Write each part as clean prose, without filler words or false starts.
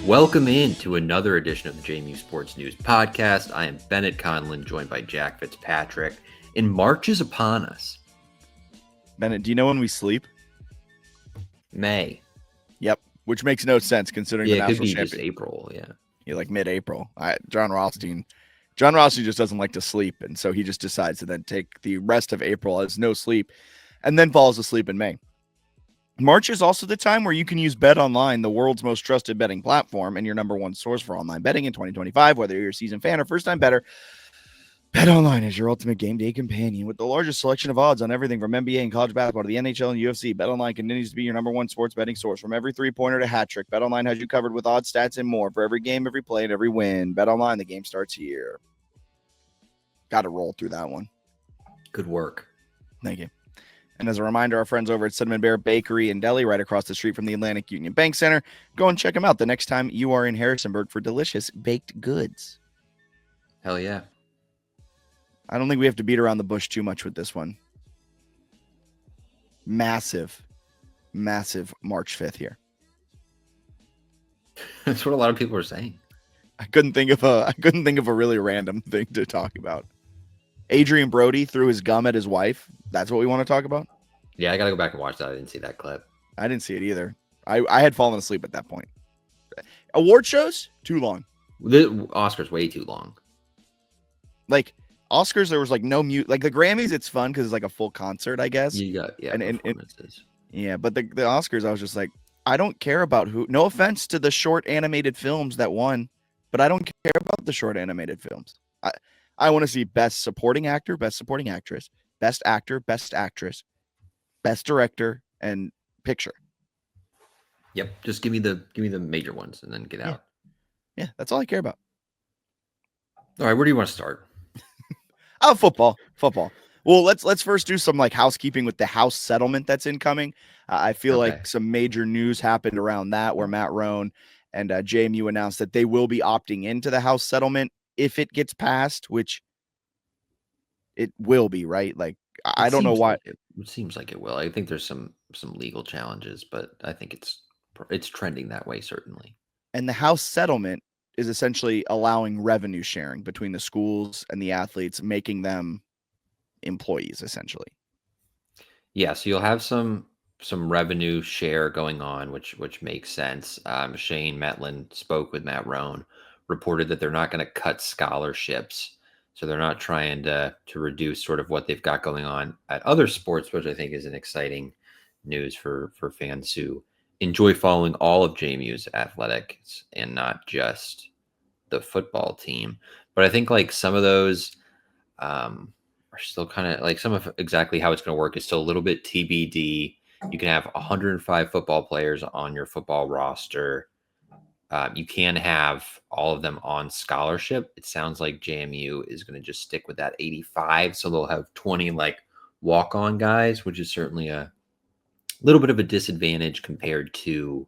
Welcome in to another edition of the JMU Sports News Podcast. I am Bennett Conlon, joined by Jack Fitzpatrick, and March is upon us. Bennett, do you know when we sleep? May. Yep, which makes no sense considering the it national could be championship. just April, yeah. Yeah, like mid-April. John Rothstein just doesn't like to sleep, and so he just decides to then take the rest of April as no sleep, and then falls asleep in May. March is also the time where you can use Bet Online, the world's most trusted betting platform, and your number one source for online betting in 2025. Whether you're a seasoned fan or first-time bettor, Bet Online is your ultimate game day companion with the largest selection of odds on everything from NBA and college basketball to the NHL and UFC. Bet Online continues to be your number one sports betting source. From every three-pointer to hat trick, Bet Online has you covered with odds, stats, and more for every game, every play, and every win. Bet Online, the game starts here. Got to roll through that one. Good work. Thank you. And as a reminder, our friends over at Cinnamon Bear Bakery and Deli, right across the street from the Atlantic Union Bank Center, go and check them out the next time you are in Harrisonburg for delicious baked goods. Hell yeah. I don't think we have to beat around the bush too much with this one. Massive March 5th here. That's what a lot of people are saying. I couldn't think of a really random thing to talk about. Adrian Brody threw his gum at his wife. That's what we want to talk about? Yeah, I got to go back and watch that. I didn't see that clip. I didn't see it either. I had fallen asleep at that point. Award shows? Too long. The Oscars way too long. Like, Oscars, there was like no mute. Like the Grammys, it's fun because it's like a full concert, I guess. You got, performances. But the Oscars, I was just like, I don't care about who. No offense to the short animated films that won, but I don't care about the short animated films. I want to see best supporting actor, best supporting actress, best actor, best actress, best director, and picture. Yep, just give me the major ones and then get out. Yeah, that's all I care about. All right, where do you want to start? Football. Well, let's first do some like housekeeping with the House settlement that's incoming. I feel like some major news happened around that where Matt Roan and JMU announced that they will be opting into the House settlement if it gets passed, which it will be, right? Like, I don't know why. It seems like it will. I think there's some legal challenges, but I think it's trending that way, certainly. And the House settlement is essentially allowing revenue sharing between the schools and the athletes, making them employees, essentially. Yeah, so you'll have some revenue share going on, which makes sense. Shane Metlin spoke with Matt Roan, reported that they're not going to cut scholarships. So they're not trying to reduce sort of what they've got going on at other sports, which I think is an exciting news for fans who enjoy following all of JMU's athletics and not just the football team. But I think like some of those are still kind of like some of exactly how it's going to work is still a little bit TBD. You can have 105 football players on your football roster. You can have all of them on scholarship. It sounds like JMU is going to just stick with that 85. So they'll have 20 like walk-on guys, which is certainly a little bit of a disadvantage compared to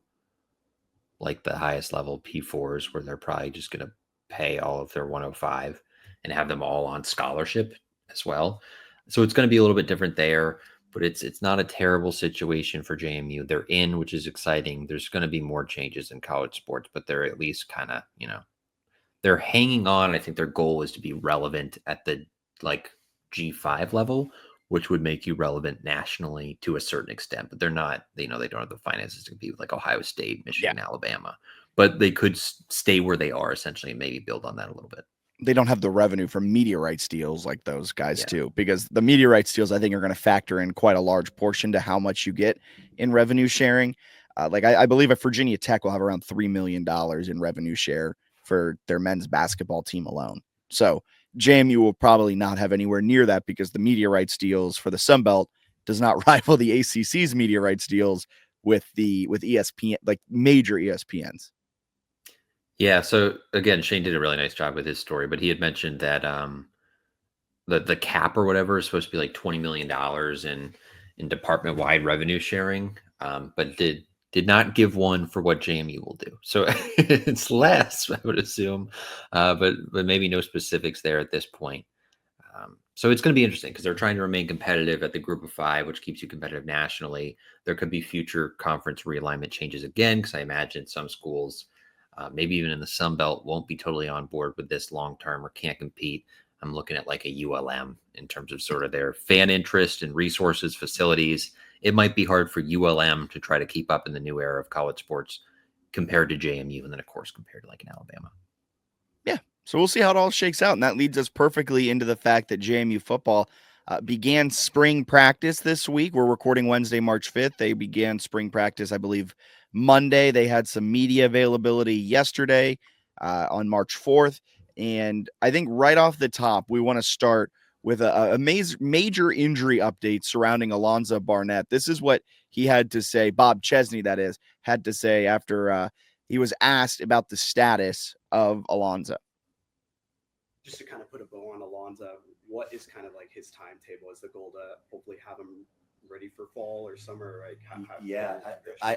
like the highest level P4s where they're probably just going to pay all of their 105 and have them all on scholarship as well. So it's going to be a little bit different there. But it's not a terrible situation for JMU. They're in, which is exciting. There's going to be more changes in college sports, but they're at least kind of, they're hanging on. I think their goal is to be relevant at the like G5 level, which would make you relevant nationally to a certain extent. But they're not, they don't have the finances to compete with like Ohio State, Michigan, Alabama. But they could stay where they are essentially and maybe build on that a little bit. They don't have the revenue from media rights deals like those guys too, because the media rights deals, I think, are going to factor in quite a large portion to how much you get in revenue sharing. I believe at Virginia Tech will have around $3 million in revenue share for their men's basketball team alone. So JMU will probably not have anywhere near that because the media rights deals for the Sun Belt does not rival the ACC's media rights deals with ESPN, like major ESPNs. Yeah, so again, Shane did a really nice job with his story, but he had mentioned that the cap or whatever is supposed to be like $20 million in department-wide revenue sharing, but did not give one for what JMU will do. So it's less, I would assume, but maybe no specifics there at this point. So it's going to be interesting because they're trying to remain competitive at the group of five, which keeps you competitive nationally. There could be future conference realignment changes again, because I imagine some schools maybe even in the Sun Belt, won't be totally on board with this long term or can't compete. I'm looking at like a ULM in terms of sort of their fan interest and resources, facilities. It might be hard for ULM to try to keep up in the new era of college sports compared to JMU, and then of course compared to like an Alabama. Yeah. So we'll see how it all shakes out. And that leads us perfectly into the fact that JMU football began spring practice this week. We're recording Wednesday, March 5th. They began spring practice, I believe, Monday. They had some media availability yesterday on March 4th. And I think right off the top, we want to start with a major injury update surrounding Alonzo Barnett. This is what he had to say, Bob Chesney, that is, had to say after he was asked about the status of Alonzo. Just to kind of put a bow on Alonzo, what is kind of like his timetable? Is the goal to hopefully have him ready for fall or summer? Like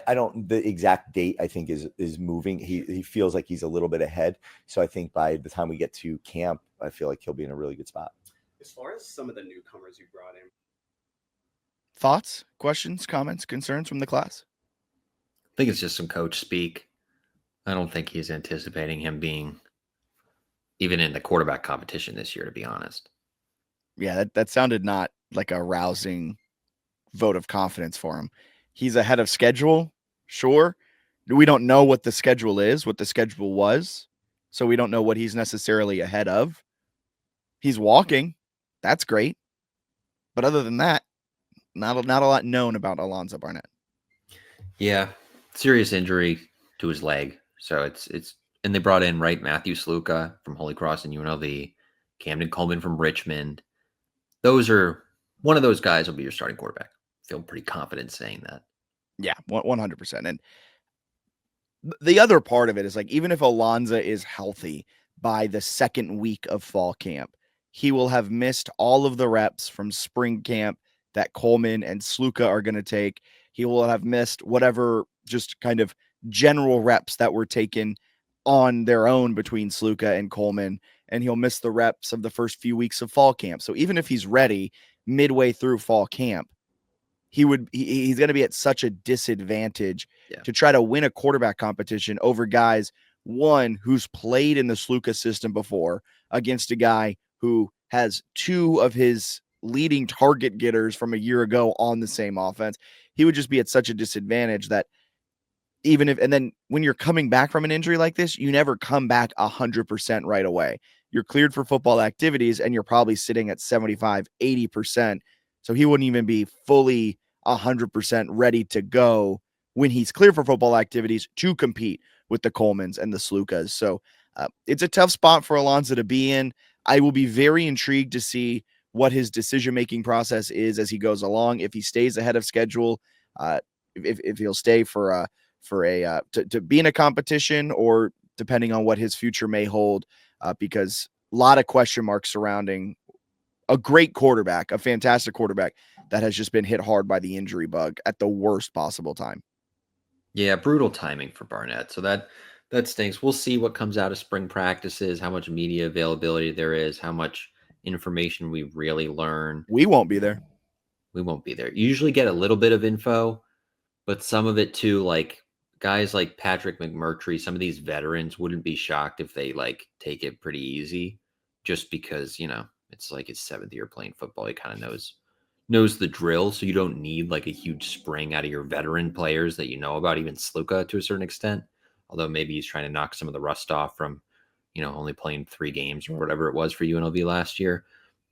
I don't. The exact date I think is moving. He feels like he's a little bit ahead. So I think by the time we get to camp, I feel like he'll be in a really good spot. As far as some of the newcomers you brought in, thoughts, questions, comments, concerns from the class? I think it's just some coach speak. I don't think he's anticipating him being even in the quarterback competition this year, to be honest. Yeah, that sounded not like a rousing vote of confidence for him. He's ahead of schedule, sure. We don't know what the schedule is, what the schedule was, so we don't know what he's necessarily ahead of. He's walking. That's great. But other than that, not a lot known about Alonzo Barnett. Yeah, serious injury to his leg. So it's and they brought in Matthew Sluka from Holy Cross and UNLV, Camden Coleman from Richmond. Those are one of those guys will be your starting quarterback. Feel pretty confident saying that. Yeah, 100%. And the other part of it is like, even if Alonzo is healthy by the second week of fall camp, he will have missed all of the reps from spring camp that Coleman and Sluka are going to take. He will have missed whatever just kind of general reps that were taken on their own between Sluka and Coleman, and he'll miss the reps of the first few weeks of fall camp. So even if he's ready midway through fall camp, he's going to be at such a disadvantage to try to win a quarterback competition over guys, one, who's played in the Sluka system before against a guy who has two of his leading target getters from a year ago on the same offense. He would just be at such a disadvantage that even if, and then when you're coming back from an injury like this, you never come back 100% right away. You're cleared for football activities and you're probably sitting at 75, 80%. So he wouldn't even be fully 100% ready to go when he's cleared for football activities to compete with the Colemans and the Slukas. So it's a tough spot for Alonzo to be in. I will be very intrigued to see what his decision-making process is as he goes along. If he stays ahead of schedule, if he'll stay to be in a competition, or depending on what his future may hold, because a lot of question marks surrounding a great quarterback, a fantastic quarterback that has just been hit hard by the injury bug at the worst possible time. Yeah, brutal timing for Barnett. So that stinks. We'll see what comes out of spring practices, how much media availability there is, how much information we really learn. We won't be there. We won't be there. You usually get a little bit of info, but some of it too, like guys like Patrick McMurtry, some of these veterans wouldn't be shocked if they like take it pretty easy, just because, it's like his 7th year playing football. He kind of knows the drill. So you don't need like a huge spring out of your veteran players that about, even Sluka to a certain extent. Although maybe he's trying to knock some of the rust off from, only playing 3 games or whatever it was for UNLV last year.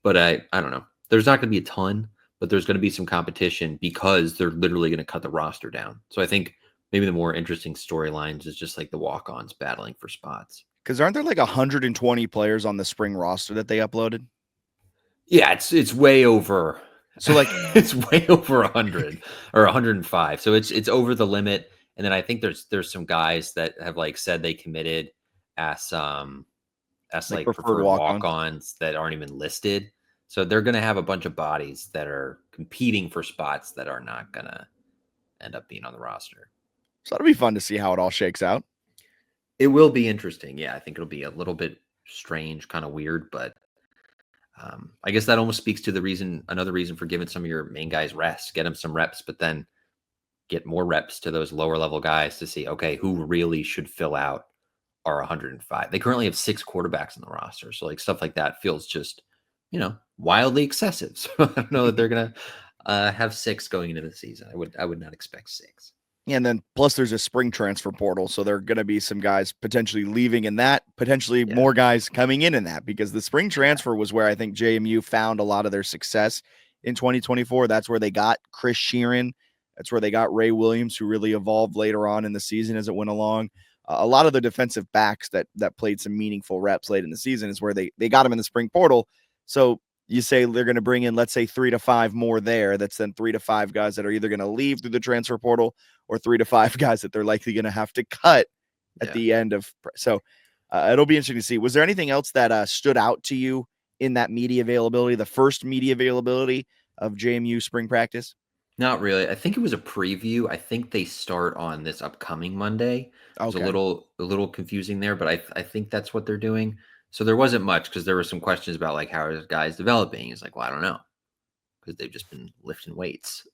But I don't know. There's not going to be a ton, but there's going to be some competition because they're literally going to cut the roster down. So I think maybe the more interesting storylines is just like the walk-ons battling for spots. Because aren't there like 120 players on the spring roster that they uploaded? Yeah, it's way over. So like it's way over 100 or 105. So it's over the limit. And then I think there's some guys that have like said they committed as like preferred walk-ons that aren't even listed. So they're going to have a bunch of bodies that are competing for spots that are not going to end up being on the roster. So it'll be fun to see how it all shakes out. It will be interesting. Yeah, I think it'll be a little bit strange, kind of weird, but I guess that almost speaks to another reason for giving some of your main guys rest, get them some reps, but then get more reps to those lower level guys to see, okay, who really should fill out are 105. They currently have 6 quarterbacks on the roster. So like stuff like that feels just, wildly excessive. So I don't know that they're going to have 6 going into the season. I would not expect 6. And then plus there's a spring transfer portal. So there are going to be some guys potentially leaving in that, potentially more guys coming in that, because the spring transfer was where I think JMU found a lot of their success in 2024. That's where they got Chris Sheeran. That's where they got Ray Williams, who really evolved later on in the season as it went along. A lot of the defensive backs that played some meaningful reps late in the season is where they got them in the spring portal. So you say they're going to bring in, let's say, 3 to 5 more there. That's then 3 to 5 guys that are either going to leave through the transfer portal or 3 to 5 guys that they're likely going to have to cut at the end of. So it'll be interesting to see. Was there anything else that stood out to you in that media availability, the first media availability of JMU spring practice? Not really. I think it was a preview. I think they start on this upcoming Monday. It was a little confusing there, but I think that's what they're doing. So there wasn't much because there were some questions about like how are the guys developing. He's like, well, I don't know, because they've just been lifting weights.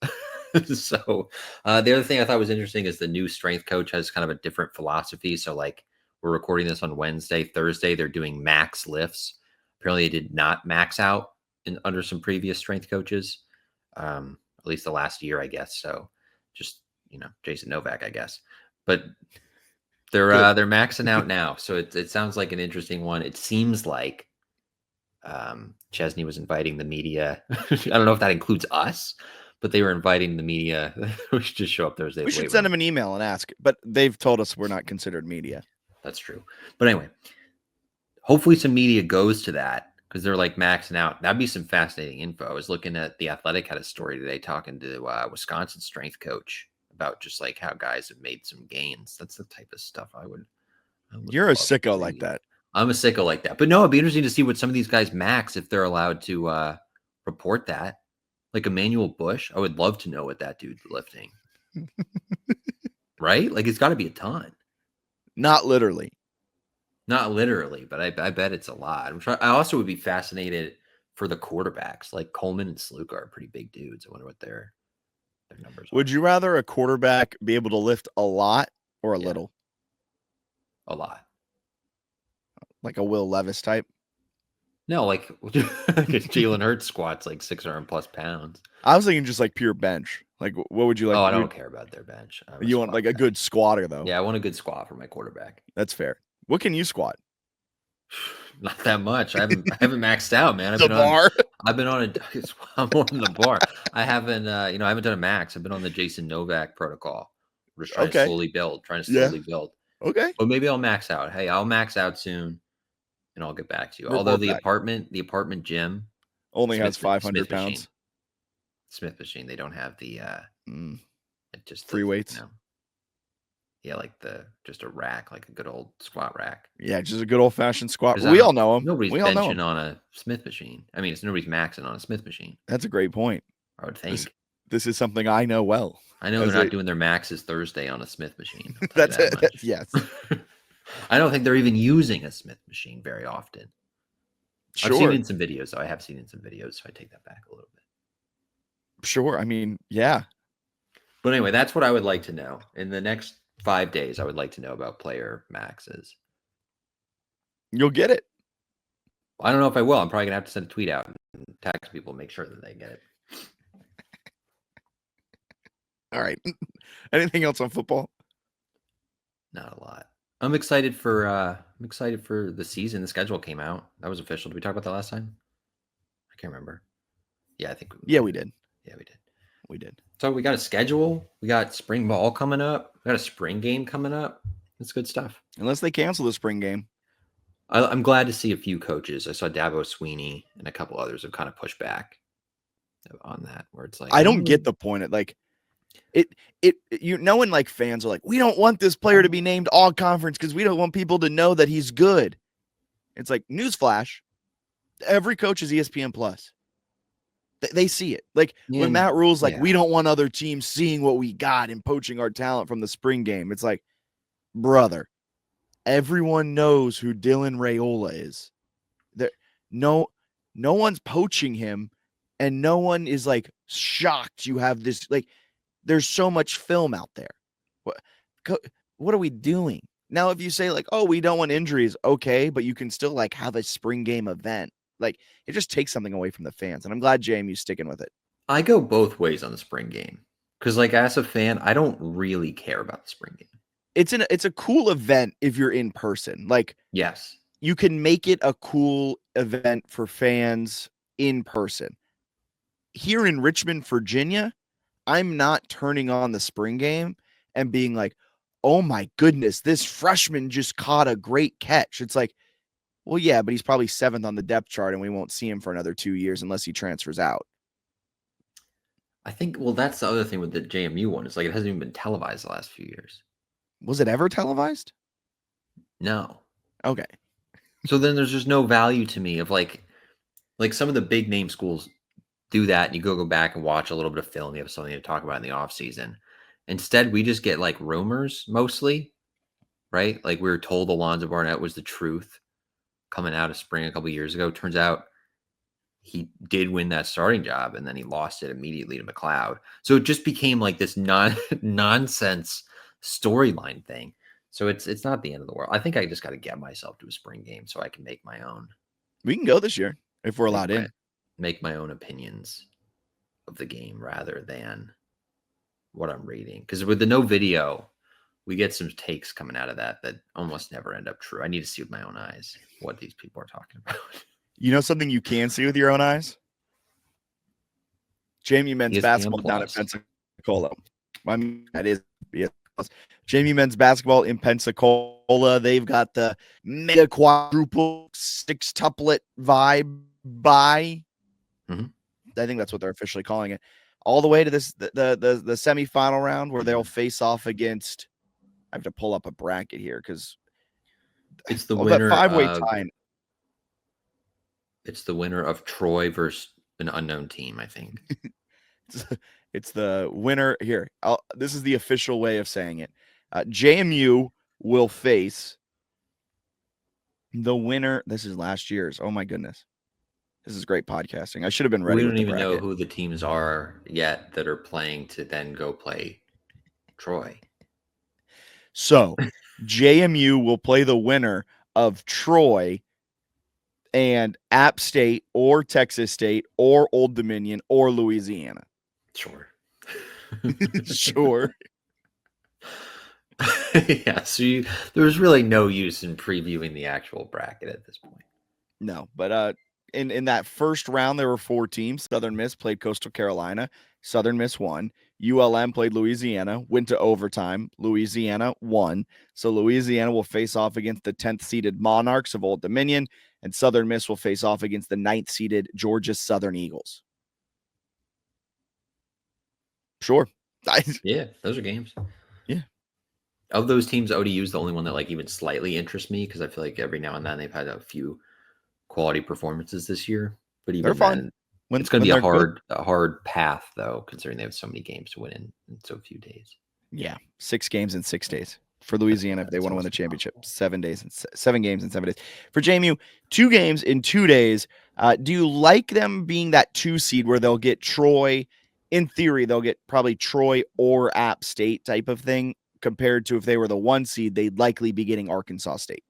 So the other thing I thought was interesting is the new strength coach has kind of a different philosophy. So like we're recording this on Wednesday, Thursday, they're doing max lifts. Apparently they did not max out under some previous strength coaches, at least the last year, I guess. So just, Jason Novak, I guess, but they're maxing out now. So it sounds like an interesting one. It seems like Chesney was inviting the media. I don't know if that includes us, but they were inviting the media. We should just show up Thursday. We should send them an email and ask, but they've told us we're not considered media. That's true. But anyway, hopefully some media goes to that because they're like maxing out. That'd be some fascinating info. I was looking at The Athletic had a story today talking to Wisconsin strength coach about just like how guys have made some gains. That's the type of stuff I would You're a sicko like that. I'm a sicko like that. But no, it'd be interesting to see what some of these guys max if they're allowed to report that. Like Emmanuel Bush, I would love to know what that dude's lifting. Right? Like it's got to be a ton. Not literally, but I bet it's a lot. I also would be fascinated for the quarterbacks. Like Coleman and Sluka are pretty big dudes. I wonder what their numbers are. Would you rather a quarterback be able to lift a lot or a little? A lot. Like a Will Levis type? No, like Jalen Hurts squats like 600 plus pounds. I was thinking just like pure bench. Like, what would you like? Oh, I don't care about their bench. You want like a good squatter, though? Yeah, I want a good squat for my quarterback. That's fair. What can you squat? Not that much. I haven't maxed out, man. I'm on the bar. I haven't I haven't done a max. I've been on the Jason Novak protocol. We're just trying to slowly build. build. Okay. But maybe I'll max out. Hey, I'll max out soon and I'll get back to you. Although the apartment gym only has 500 pounds. Smith machine. They don't have the just free weights. Yeah, like just a rack, like a good old squat rack. Yeah, just a good old fashioned squat. We all know them. Nobody's benching on a Smith machine. I mean, nobody's maxing on a Smith machine. That's a great point. I would think. This is something I know well. I know they're not doing their maxes Thursday on a Smith machine. That's it. Yes. I don't think they're even using a Smith machine very often. Sure. I've seen it in some videos, though. I have seen it in some videos, so I take that back a little bit. Sure. I mean, yeah. But anyway, that's what I would like to know. In the next 5 days, I would like to know about player maxes. You'll get it. I don't know if I will. I'm probably going to have to send a tweet out and text people, make sure that they get it. All right. Anything else on football? Not a lot. I'm excited for the season. The schedule came out. That was official. Did we talk about that last time? I can't remember. Yeah, I think we did. Yeah, we did. So we got a schedule. We got spring ball coming up. We got a spring game coming up. It's good stuff. Unless they cancel the spring game. I'm glad to see a few coaches. I saw Dabo Sweeney and a couple others have kind of pushed back on that, where it's like, I don't get the point. Knowing like fans are like, we don't want this player to be named all conference because we don't want people to know that he's good. It's like, newsflash, every coach is ESPN Plus. They see it. Like when Matt Rule's like, we don't want other teams seeing what we got and poaching our talent from the spring game. It's like, brother, everyone knows who Dylan Raiola is. No one's poaching him, and no one is like shocked you have this. Like, there's so much film out there. What are we doing? Now, if you say like, oh, we don't want injuries, okay, but you can still like have a spring game event. Like it just takes something away from the fans. And I'm glad JMU's sticking with it. I go both ways on the spring game because, like, as a fan, I don't really care about the spring game. It's a cool event if you're in person. Like, Yes, you can make it a cool event for fans in person. Here in Richmond, Virginia, I'm not turning on the spring game and being like, oh my goodness, this freshman just caught a great catch. It's like, well, yeah, but he's probably 7th on the depth chart and we won't see him for another 2 years unless he transfers out. I think. Well, that's the other thing with the JMU one. It's like it hasn't even been televised the last few years. Was it ever televised? No. Okay. So then there's just no value to me of like some of the big name schools do that and you go back and watch a little bit of film. You have something to talk about in the off season. Instead, we just get like rumors mostly, right? Like we were told Alonzo Barnett was the truth coming out of spring a couple years ago. Turns out he did win that starting job and then he lost it immediately to McLeod. So it just became like this nonsense storyline thing. So it's not the end of the world. I think I just got to get myself to a spring game so I can make my own. We can go this year if we're allowed in. Make my own opinions of the game rather than what I'm reading. Because with the no video, we get some takes coming out of that almost never end up true. I need to see with my own eyes what these people are talking about. You know something you can see with your own eyes? JMU men's ESPN basketball down at Plus. Pensacola. I mean, that is JMU men's basketball in Pensacola. They've got the mega quadruple sextuplet vibe by. Mhm. I think that's what they're officially calling it. All the way to this the semifinal round where they'll face off against. I have to pull up a bracket here because It's the that winner 5-way of tie. it's the winner of Troy versus an unknown team, I think. It's the winner here. This is the official way of saying it. JMU will face the winner. This is last year's. Oh my goodness. This is great podcasting. I should have been ready. We with don't the even know bracket. who the teams are yet that are playing to then go play Troy. So JMU will play the winner of Troy and App State or Texas State or Old Dominion or Louisiana. Sure. Sure. Yeah, so there's really no use in previewing the actual bracket at this point. No, but in that first round, there were 4 teams. Southern Miss played Coastal Carolina. Southern Miss won. ULM played Louisiana, went to overtime. Louisiana won. So Louisiana will face off against the 10th seeded Monarchs of Old Dominion, and Southern Miss will face off against the 9th seeded Georgia Southern Eagles. Sure. Yeah, those are games. Yeah. Of those teams, ODU is the only one that like even slightly interests me because I feel like every now and then they've had a few quality performances this year. But even They're fun. then, it's going to be a hard path though, considering they have so many games to win in so few days. Yeah, 6 games in 6 days for Louisiana if they want to win the championship. 7 games in 7 days. For JMU, 2 games in 2 days. Do you like them being that 2 seed where they'll get Troy? In theory, they'll get probably Troy or App State type of thing, compared to if they were the 1 seed, they'd likely be getting Arkansas State.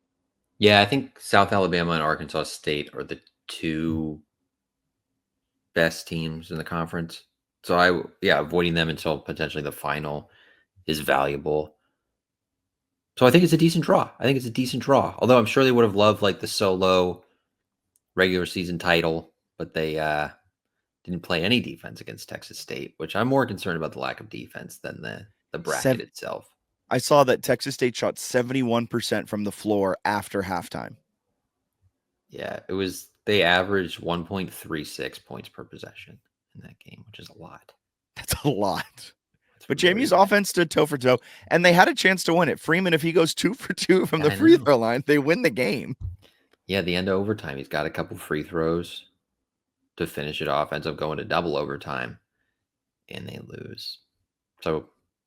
Yeah, I think South Alabama and Arkansas State are the 2 best teams in the conference. So avoiding them until potentially the final is valuable. So I think it's a decent draw. Although I'm sure they would have loved like the solo regular season title, but they didn't play any defense against Texas State, which I'm more concerned about the lack of defense than the bracket itself. I saw that Texas State shot 71% from the floor after halftime. Yeah, they averaged 1.36 points per possession in that game, which is a lot. That's a lot. But JMU's offense stood toe for toe, and they had a chance to win it. Freeman, if he goes 2 for 2 from the free throw line, they win the game. Yeah, the end of overtime, he's got a couple free throws to finish it off. Ends up going to double overtime, and they lose. So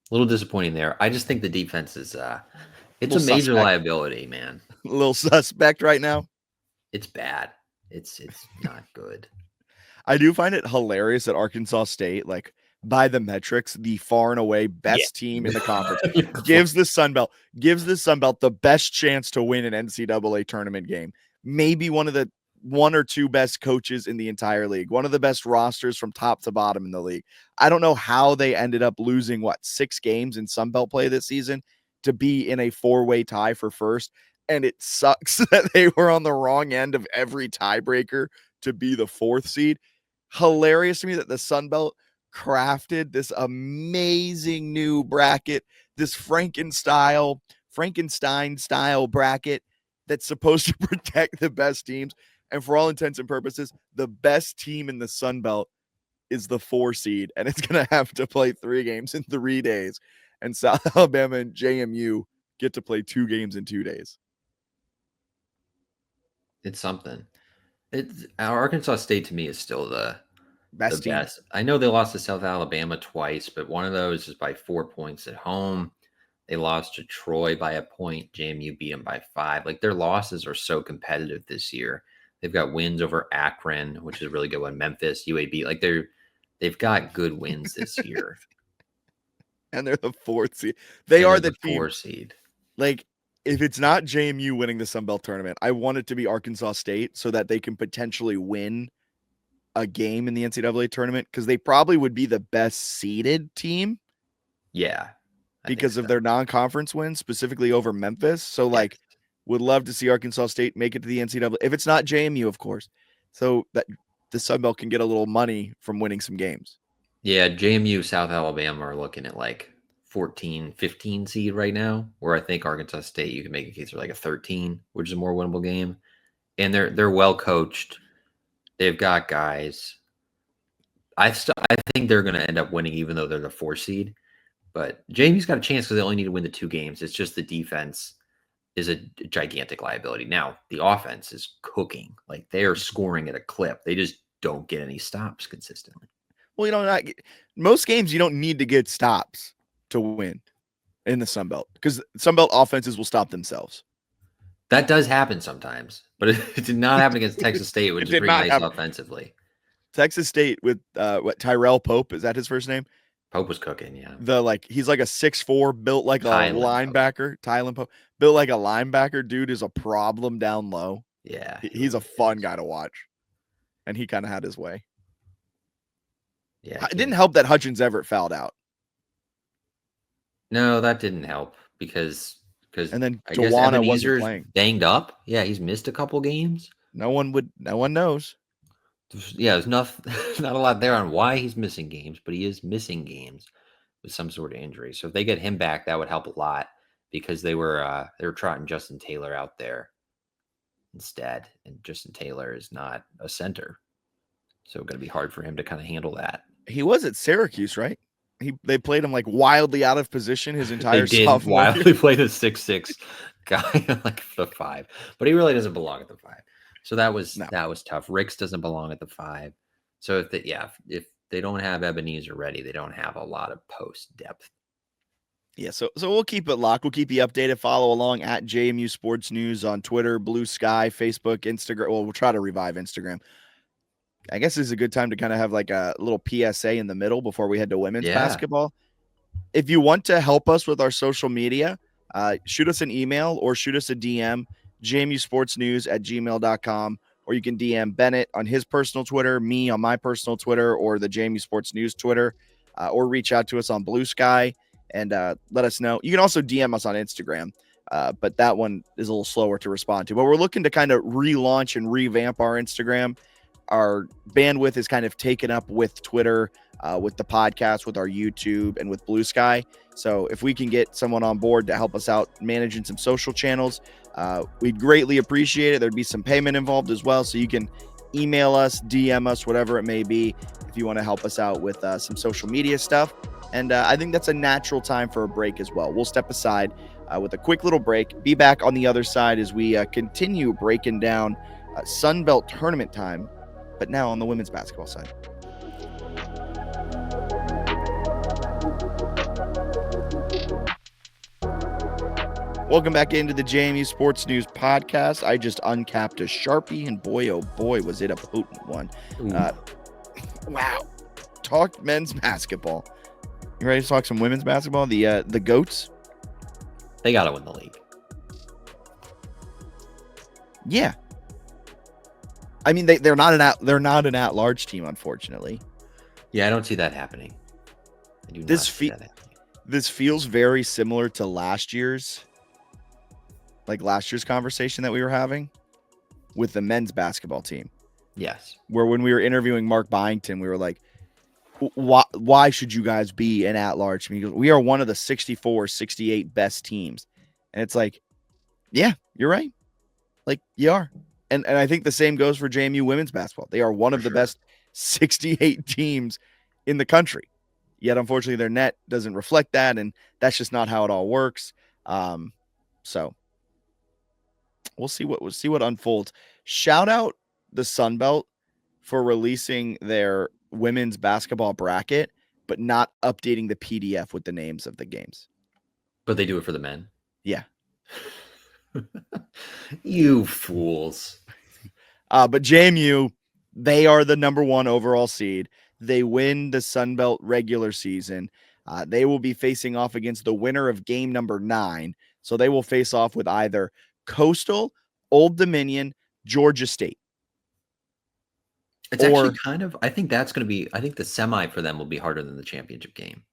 a little disappointing there. I just think the defense is it's a major liability, man. A little suspect right now. It's bad. It's not good. I do find it hilarious that Arkansas State, like by the metrics, the far and away best team in the conference, gives the Sun Belt the best chance to win an NCAA tournament game. Maybe one or two best coaches in the entire league, one of the best rosters from top to bottom in the league. I don't know how they ended up losing 6 games in Sun Belt play this season to be in a 4-way tie for first. And it sucks that they were on the wrong end of every tiebreaker to be the 4th seed. Hilarious to me that the Sun Belt crafted this amazing new bracket, this Frankenstein style bracket that's supposed to protect the best teams. And for all intents and purposes, the best team in the Sun Belt is the 4 seed, and it's going to have to play 3 games in 3 days. And South Alabama and JMU get to play 2 games in 2 days. It's something. Arkansas State to me is still the Best team. best. I know they lost to South Alabama twice, but one of those is by 4 points at home. They lost to Troy by a point. JMU beat them by 5. Like, their losses are so competitive this year. They've got wins over Akron, which is a really good one. Memphis, UAB. Like, they've got good wins this year. And they're the 4th seed. They are the team. 4 seed. Like, if it's not JMU winning the Sun Belt tournament, I want it to be Arkansas State so that they can potentially win a game in the NCAA tournament, because they probably would be the best seeded team. Yeah. Because of their non-conference wins, specifically over Memphis. So, like, would love to see Arkansas State make it to the NCAA. If it's not JMU, of course. So that the Sun Belt can get a little money from winning some games. Yeah, JMU, South Alabama are looking at like 14, 15 seed right now, where I think Arkansas State, you can make a case for like a 13, which is a more winnable game. And they're well coached. They've got guys. I think they're going to end up winning, even though they're the 4 seed. But JMU's got a chance because they only need to win the 2 games. It's just the defense is a gigantic liability. Now, the offense is cooking. Like, they are scoring at a clip. They just don't get any stops consistently. Well, most games you don't need to get stops to win in the Sun Belt, because Sun Belt offenses will stop themselves. That does happen sometimes, but it did not happen against Texas State, which is pretty nice offensively. Texas State with Tyrell Pope, is that his first name? Pope was cooking, yeah. He's like a 6'4", built like a linebacker. Tylen Pope, built like a linebacker. Dude is a problem down low. Yeah, he's a fun guy to watch, and he kind of had his way. Yeah, it didn't help that Hutchins Everett fouled out. No, that didn't help because and then Joanna wasn't playing. Banged up. Yeah, he's missed a couple games. No one knows. Yeah, there's not a lot there on why he's missing games, but he is missing games with some sort of injury. So if they get him back, that would help a lot, because they were trotting Justin Taylor out there instead, and Justin Taylor is not a center, so it's going to be hard for him to kind of handle that. He was at Syracuse, right? They played him like wildly out of position his entire sophomore year. Wildly play the 6'6" guy like the 5, but he really doesn't belong at the 5. So that was tough. Ricks doesn't belong at the 5. So if they don't have Ebenezer ready, they don't have a lot of post depth. Yeah, so we'll keep it locked. We'll keep you updated. Follow along at JMU Sports News on Twitter, Blue Sky, Facebook, Instagram. Well, we'll try to revive Instagram. I guess this is a good time to kind of have like a little PSA in the middle before we head to women's basketball. If you want to help us with our social media, shoot us an email or shoot us a DM, jmusportsnews@gmail.com, or you can DM Bennett on his personal Twitter, me on my personal Twitter, or the JMU Sports News Twitter, or reach out to us on Blue Sky and let us know. You can also DM us on Instagram, but that one is a little slower to respond to. But we're looking to kind of relaunch and revamp our Instagram. Our bandwidth is kind of taken up with Twitter, with the podcast, with our YouTube, and with Blue Sky. So if we can get someone on board to help us out managing some social channels, we'd greatly appreciate it. There'd be some payment involved as well. So you can email us, DM us, whatever it may be, if you want to help us out with some social media stuff. And I think that's a natural time for a break as well. We'll step aside with a quick little break, be back on the other side as we continue breaking down Sun Belt tournament time, but now on the women's basketball side. Welcome back into the JMU Sports News podcast. I just uncapped a Sharpie, and boy, oh boy, was it a potent one. Wow. talk men's basketball. You ready to talk some women's basketball? The GOATs? They got to win the league. Yeah. I mean, they're not an at-large team, unfortunately. Yeah, I don't see that happening. I do not This see that happening. This feels very similar to last year's conversation that we were having with the men's basketball team. Yes. Where when we were interviewing Mark Byington, we were like, why should you guys be an at-large team? He goes, we are one of the 64, 68 best teams. And it's like, yeah, you're right. Like, you are. And I think the same goes for JMU women's basketball. They are one of the best 68 teams in the country. Yet, unfortunately, their net doesn't reflect that, and that's just not how it all works. So we'll see what unfolds. Shout out the Sun Belt for releasing their women's basketball bracket, but not updating the PDF with the names of the games. But they do it for the men. Yeah. You fools. But JMU, they are the number 1 overall seed. They win the Sun Belt regular season. They will be facing off against the winner of game number 9. So they will face off with either Coastal, Old Dominion, Georgia State. It's actually kind of, I think the semi for them will be harder than the championship game.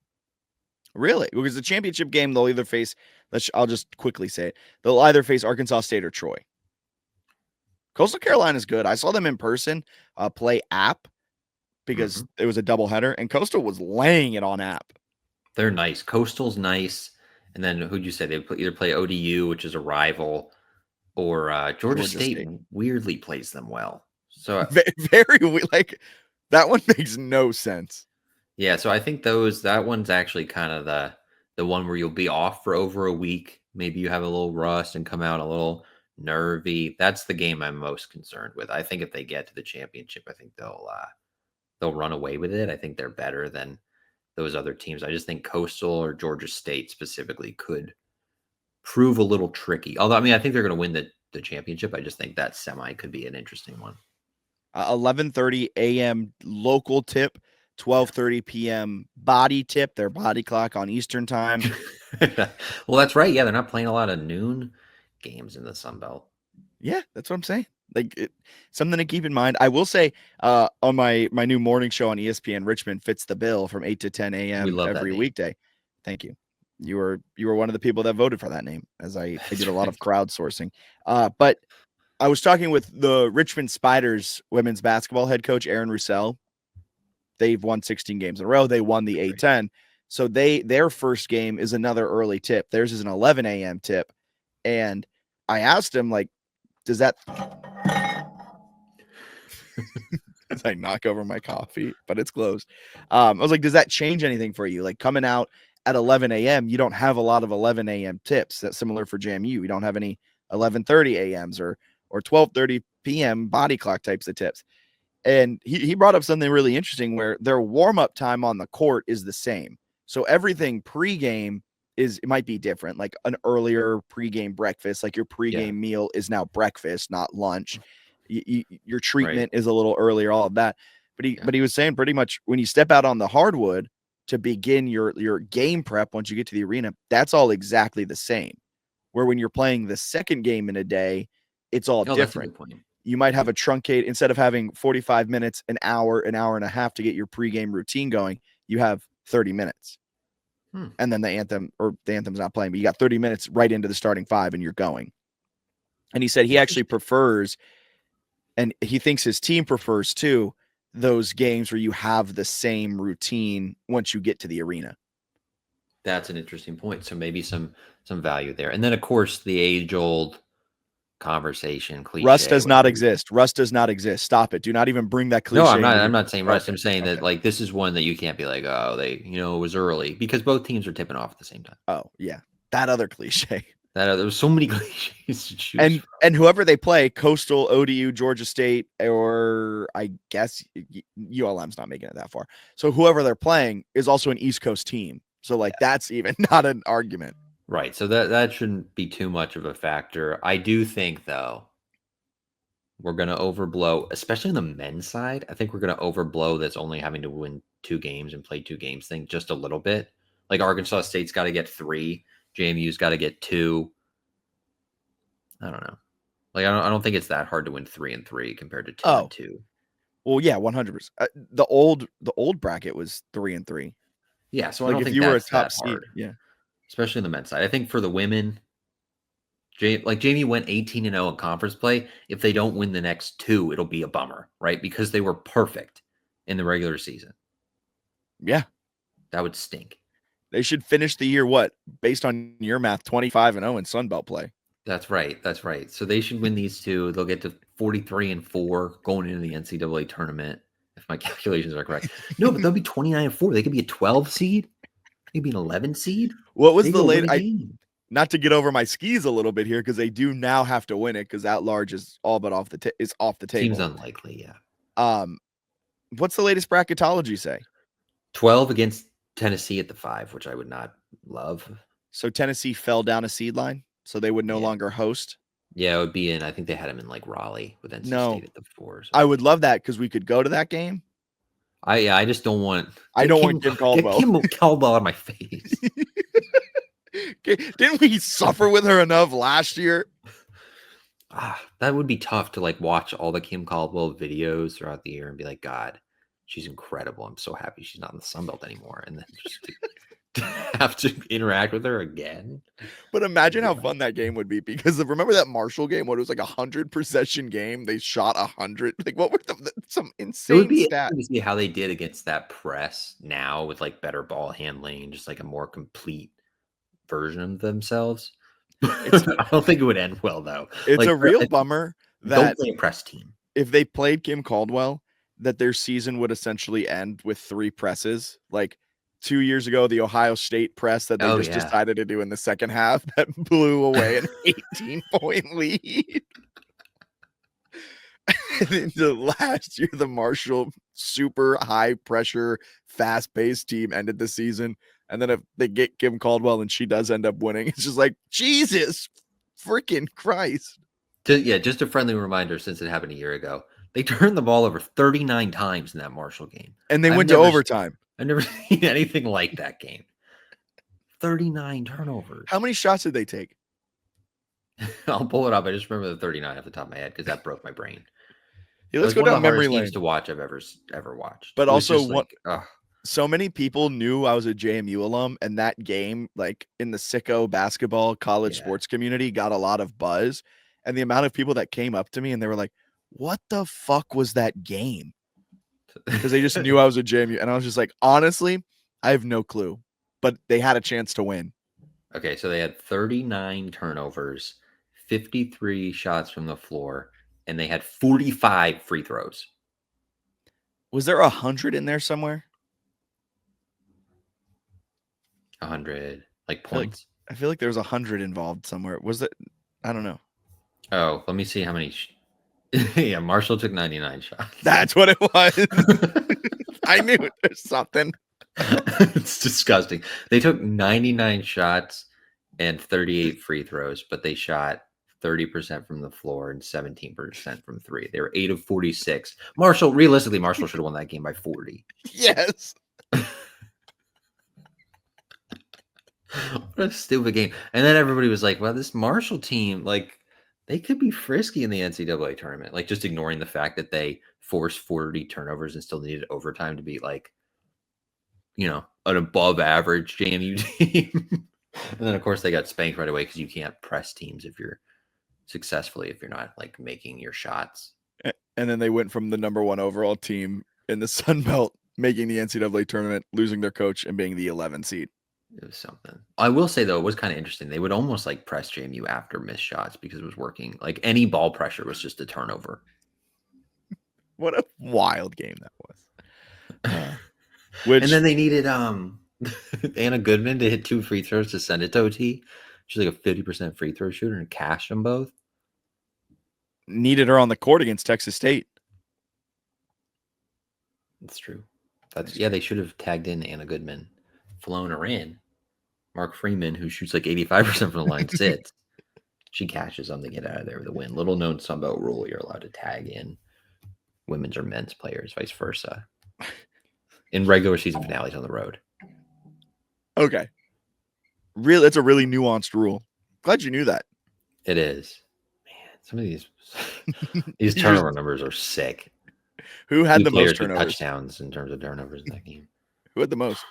Really? Because the championship game, they'll either face, I'll just quickly say it. They'll either face Arkansas State or Troy. Coastal Carolina is good. I saw them in person play App because it was a doubleheader, and Coastal was laying it on App. They're nice. Coastal's nice. And then who'd you say? They either play ODU, which is a rival, or Georgia State weirdly plays them well. So very like that one makes no sense. Yeah, so I think that one's actually kind of the one where you'll be off for over a week. Maybe you have a little rust and come out a little nervy. That's the game I'm most concerned with. I think if they get to the championship, I think they'll run away with it. I think they're better than those other teams. I just think Coastal or Georgia State specifically could prove a little tricky. Although, I mean, I think they're going to win the championship. I just think that semi could be an interesting one. 11:30 a.m. local tip, 12:30 p.m. body tip, their body clock on Eastern time. Well, that's right. Yeah, they're not playing a lot of noon games in the Sun Belt. Yeah, that's what I'm saying. Like something to keep in mind. I will say on my new morning show on ESPN, Richmond fits the bill from 8 to 10 a.m. every weekday. Thank you. You were one of the people that voted for that name, as I did a lot of crowdsourcing. But I was talking with the Richmond Spiders women's basketball head coach, Aaron Roussel. They've won 16 games in a row. They won the A10. So their first game is another early tip. Theirs is an 11 a.m. tip. And I asked him, like, does that as I knock over my coffee, but it's closed. I was like, does that change anything for you? Like coming out at 11 a.m., you don't have a lot of 11 a.m. tips. That's similar for JMU. You don't have any 11:30 a.m.s or 12:30 p.m. body clock types of tips. And he brought up something really interesting where their warm-up time on the court is the same. So everything pregame it might be different, like an earlier pregame breakfast, like your pregame meal is now breakfast, not lunch. Your treatment is a little earlier, all of that. But he was saying pretty much when you step out on the hardwood to begin your game prep, once you get to the arena, that's all exactly the same. Where when you're playing the second game in a day, it's all different. You might have a truncate, instead of having 45 minutes, an hour and a half to get your pregame routine going, you have 30 minutes. And then the anthem's not playing, but you got 30 minutes right into the starting five and you're going. And he said he actually prefers, and he thinks his team prefers too, those games where you have the same routine once you get to the arena. That's an interesting point. So maybe some value there. And then of course the age-old conversation cliche. Rust does not exist. Rust does not exist. Stop it. Do not even bring that cliche. No, I'm not saying rust. I'm saying that like this is one that you can't be like, oh, it was early, because both teams are tipping off at the same time. Oh yeah, that other cliche. There was so many cliches to choose and from. And whoever they play, Coastal, ODU, Georgia State, or I guess ULM's not making it that far. So whoever they're playing is also an East Coast team. So like that's even not an argument. Right. So that shouldn't be too much of a factor. I do think, though, we're going to overblow, especially on the men's side. I think we're going to overblow this only having to win 2 games and play 2 games thing just a little bit. Like Arkansas State's got to get 3, JMU's got to get 2. I don't know. Like I don't think it's that hard to win 3-3 compared to 2-2. Well, yeah, 100%. The old bracket was 3-3. Yeah, so I Like don't if think you were a that's top that seed, hard, yeah. especially on the men's side. I think for the women, JMU went 18-0 in conference play. If they don't win the next 2, it'll be a bummer, right? Because they were perfect in the regular season. Yeah. That would stink. They should finish the year, what, based on your math, 25-0 in Sun Belt play. That's right. That's right. So they should win these 2. They'll get to 43-4 going into the NCAA tournament, if my calculations are correct. No, but they'll be 29-4. They could be a 12 seed. They could be an 11 seed. What was They the go win late? a game. Not to get over my skis a little bit here, because they do now have to win it, because at large is all but off the table. Seems unlikely, yeah. What's the latest bracketology say? 12 against Tennessee at the 5, which I would not love. So Tennessee fell down a seed line, so they would no Yeah. longer host. Yeah, it would be in. I think they had him in like Raleigh with NC No. State at the 4. So. I would love that, because we could go to that game. I just don't want. I don't want Kim Caldwell. Get Kim Caldwell out of my face. Didn't we suffer with her enough last year? That would be tough to like watch all the Kim Caldwell videos throughout the year and be like, God, she's incredible. I'm so happy she's not in the Sun Belt anymore, and then just to have to interact with her again. But imagine how fun that game would be, because remember that Marshall game when it was like 100 possession game? They shot 100. Like, what were some It insane would be stats? interesting to see how they did against that press now with like better ball handling, just like a more complete version of themselves. I don't think it would end well though. It's Like, a real bummer don't that play a press team. if they played Kim Caldwell, that their season would essentially end with 3 presses. Like 2 years ago, the Ohio State press that they decided to do in the second half that blew away an 18-point lead. And the last year, the Marshall super high pressure, fast paced team ended the season. And then if they get Kim Caldwell and she does end up winning, it's just like, Jesus freaking Christ. Just a friendly reminder, since it happened a year ago, they turned the ball over 39 times in that Marshall game. And they went to overtime. I've never seen anything like that game. 39 turnovers. How many shots did they take? I'll pull it up. I just remember the 39 off the top of my head because that broke my brain. Yeah, let's go down memory lane. To watch I've ever watched. But also, so many people knew I was a JMU alum, and that game, like in the sicko basketball college sports community, got a lot of buzz. And the amount of people that came up to me and they were like, "What the fuck was that game?" Because they just knew I was a JMU, and I was just like, honestly, I have no clue. But they had a chance to win. Okay, so they had 39 turnovers, 53 shots from the floor, and they had 45 free throws. Was there 100 in there somewhere? 100 like points. I feel like there was 100 involved somewhere. Was that? I don't know. Oh, let me see how many. Yeah, Marshall took 99 shots. That's what it was. I knew it. There's something. It's disgusting. They took 99 shots and 38 free throws, but they shot 30% from the floor and 17% from 3. They were 8 of 46. Realistically, Marshall should have won that game by 40. Yes. What a stupid game. And then everybody was like, well, this Marshall team, like, they could be frisky in the NCAA tournament. Like, just ignoring the fact that they forced 40 turnovers and still needed overtime to be, like, an above average JMU team. And then, of course, they got spanked right away because you can't press teams if you're not, like, making your shots. And then they went from the number 1 overall team in the Sun Belt, making the NCAA tournament, losing their coach, and being the 11 seed. It was something. I will say, though, it was kind of interesting. They would almost like press JMU after missed shots because it was working. Like any ball pressure was just a turnover. What a wild game that was. And then they needed Anna Goodman to hit 2 free throws to send it to OT. She's like a 50% free throw shooter and cashed them both. Needed her on the court against Texas State. That's true. They should have tagged in Anna Goodman. Flown her in. Mark Freeman, who shoots like 85% from the line, sits. She cashes them to get out of there with a win. Little known Sunbelt rule: you're allowed to tag in women's or men's players, vice versa. in regular season finales on the road. Okay. Really, it's a really nuanced rule. Glad you knew that. It is. Man, some of these You turnover numbers are sick. Who had Two the most players with turnovers? touchdowns in terms of turnovers in that game. Who had the most?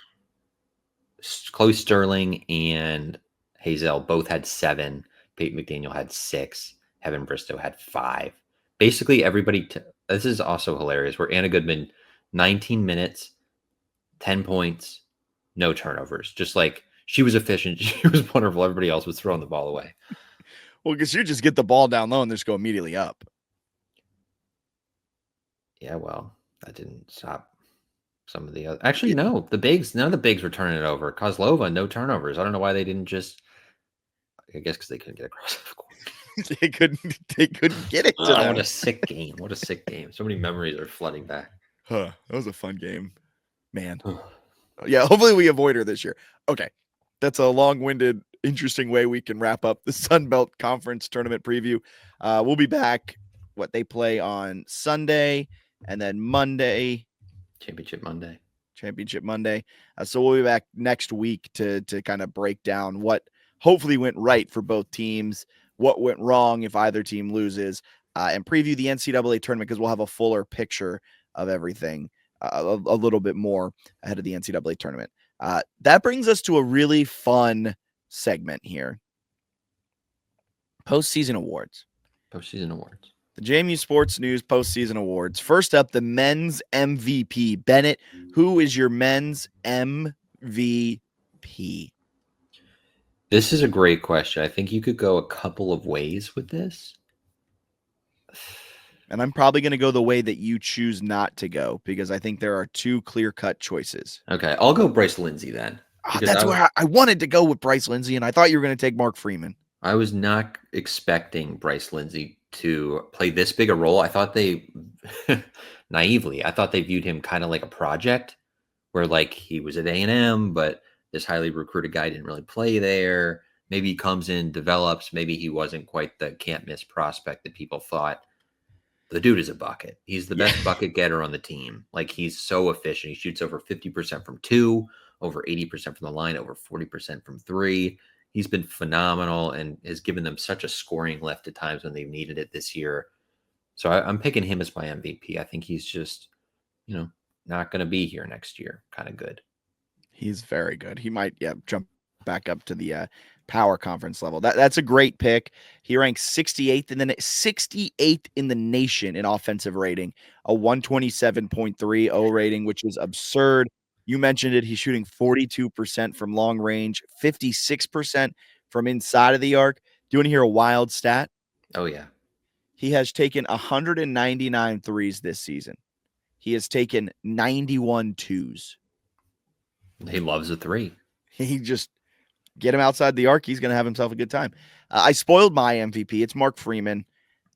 Chloe Sterling and Hazel both had 7. Peyton McDaniel had 6. Heaven Bristow had 5. Basically, everybody. This is also hilarious. Where Anna Goodman, 19 minutes, 10 points, no turnovers. Just like she was efficient. She was wonderful. Everybody else was throwing the ball away. Well, because you just get the ball down low and just go immediately up. Yeah, well, that didn't stop some of the other. Actually, no, the bigs. None of the bigs were turning it over. Kozlova, no turnovers. I don't know why they didn't just. I guess because they couldn't get across the court. They couldn't get it to them. What a sick game. What a sick game. So many memories are flooding back. Huh, that was a fun game. Man. Yeah, hopefully we avoid her this year. Okay. That's a long-winded, interesting way we can wrap up the Sun Belt Conference tournament preview. We'll be back. They play on Sunday and then Monday. Championship Monday. So we'll be back next week to kind of break down what hopefully went right for both teams, what went wrong if either team loses, and preview the NCAA tournament because we'll have a fuller picture of everything a little bit more ahead of the NCAA tournament. That brings us to a really fun segment here. Postseason awards. The JMU Sports News postseason awards. First up, the men's MVP. Bennett, who is your men's MVP? This is a great question. I think you could go a couple of ways with this. And I'm probably going to go the way that you choose not to go because I think there are 2 clear-cut choices. Okay, I'll go Bryce Lindsey then. That's where I wanted to go with Bryce Lindsey, and I thought you were going to take Mark Freeman. I was not expecting Bryce Lindsey to play this big a role. I thought they, naively, I thought they viewed him kind of like a project where like he was at A&M, but this highly recruited guy didn't really play there. Maybe he comes in, develops. Maybe he wasn't quite the can't miss prospect that people thought. The dude is a bucket. He's the best bucket getter on the team. Like he's so efficient. He shoots over 50% from 2, over 80% from the line, over 40% from 3. He's been phenomenal and has given them such a scoring lift at times when they've needed it this year. So I'm picking him as my MVP. I think he's just, not going to be here next year. Kind of good. He's very good. He might, jump back up to the power conference level. That's a great pick. He ranks 68th in the nation in offensive rating, a 127.3 O rating, which is absurd. You mentioned it. He's shooting 42% from long range, 56% from inside of the arc. Do you want to hear a wild stat? Oh, yeah. He has taken 199 threes this season. He has taken 91 twos. He loves a 3. He just get him outside the arc. He's going to have himself a good time. I spoiled my MVP. It's Mark Freeman.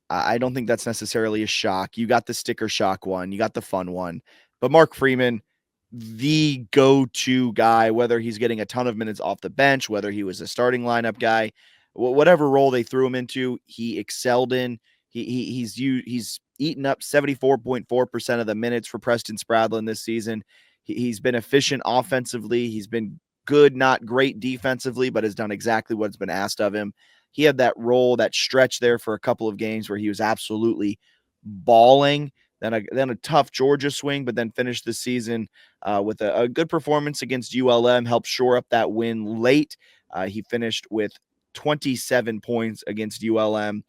I don't think that's necessarily a shock. You got the sticker shock one. You got the fun one. But Mark Freeman, the go-to guy, whether he's getting a ton of minutes off the bench, whether he was a starting lineup guy, whatever role they threw him into, he excelled in. He's eaten up 74.4% of the minutes for Preston Spradlin this season. He's been efficient offensively. He's been good, not great defensively, but has done exactly what's been asked of him. He had that role, that stretch there for a couple of games where he was absolutely balling. Then a tough Georgia swing, but then finished the season with a good performance against ULM, helped shore up that win late. He finished with 27 points against ULM,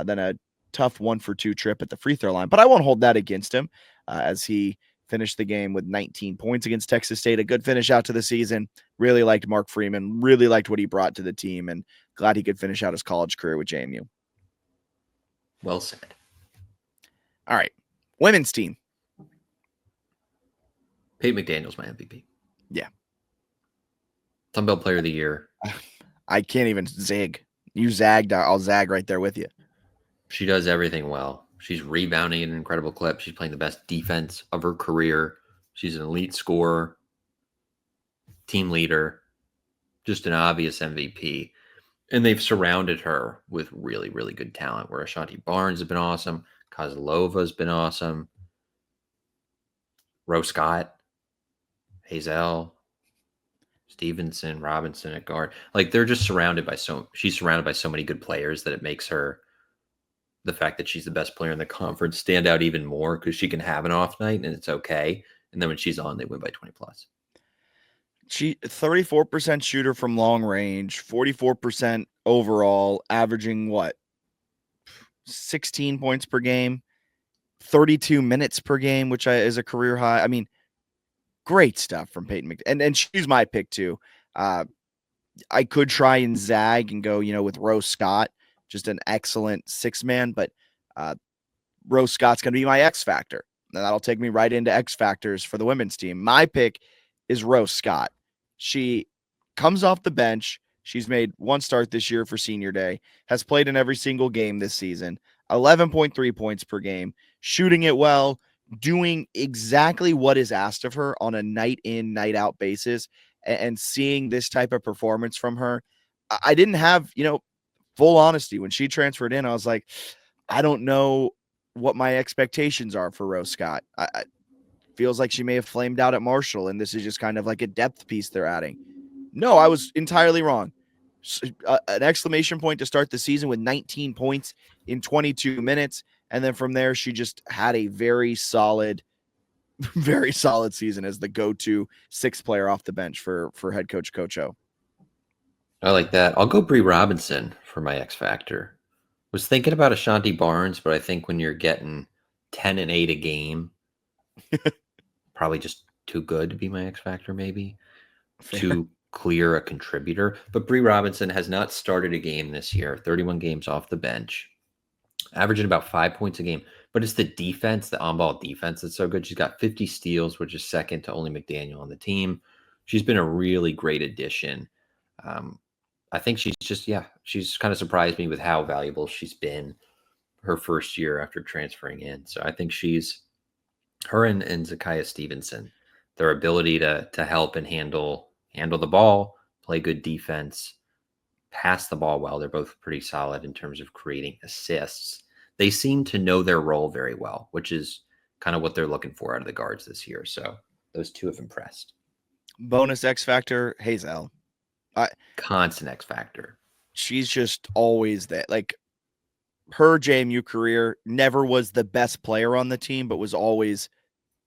then a tough 1-for-2 trip at the free throw line. But I won't hold that against him as he finished the game with 19 points against Texas State. A good finish out to the season. Really liked Mark Freeman. Really liked what he brought to the team, and glad he could finish out his college career with JMU. Well said. All right. Women's team. Peyton McDaniel's my MVP. Yeah. Sun Belt Player of the Year. I can't even zig. You zagged, I'll zag right there with you. She does everything well. She's rebounding at an incredible clip. She's playing the best defense of her career. She's an elite scorer, team leader, just an obvious MVP. And they've surrounded her with really, really good talent, where Ashanti Barnes has been awesome. Kozlova has been awesome. Rose Scott. Hazel, Stevenson, Robinson at guard. Like they're just she's surrounded by so many good players that it makes her, the fact that she's the best player in the conference, stand out even more because she can have an off night and it's okay. And then when she's on, they win by 20 plus. She 34% shooter from long range, 44% overall, averaging what? 16 points per game, 32 minutes per game, which is a career high. I mean, great stuff from Peyton McDaniel. And she's my pick too. I could try and zag and go, with Rose Scott, just an excellent 6-man, but Rose Scott's going to be my X factor. And that'll take me right into X factors for the women's team. My pick is Rose Scott. She comes off the bench. She's made one start this year for senior day, has played in every single game this season, 11.3 points per game, shooting it well, doing exactly what is asked of her on a night in, night out basis, and seeing this type of performance from her. I didn't have, full honesty. When she transferred in, I was like, I don't know what my expectations are for Rose Scott. I feels like she may have flamed out at Marshall, and this is just kind of like a depth piece they're adding. No, I was entirely wrong. An exclamation point to start the season with 19 points in 22 minutes. And then from there, she just had a very solid season as the go-to 6th player off the bench for head coach Coach O. I like that. I'll go Bree Robinson for my X factor. Was thinking about Ashanti Barnes, but I think when you're getting 10 and 8 a game, probably just too good to be my X factor, maybe. Fair. Too clear a contributor. But Bree Robinson has not started a game this year, 31 games off the bench, averaging about 5 points a game. But it's the defense, the on-ball defense that's so good. She's got 50 steals, which is second to only McDaniel on the team. She's been a really great addition. I think she's kind of surprised me with how valuable she's been her first year after transferring in. So I think her and Zakiya Stevenson, their ability to help and handle the ball, play good defense, pass the ball well. They're both pretty solid in terms of creating assists. They seem to know their role very well, which is kind of what they're looking for out of the guards this year. So those two have impressed. Bonus X factor, Hazel. Constant X factor. She's just always that. Like, her JMU career never was the best player on the team, but was always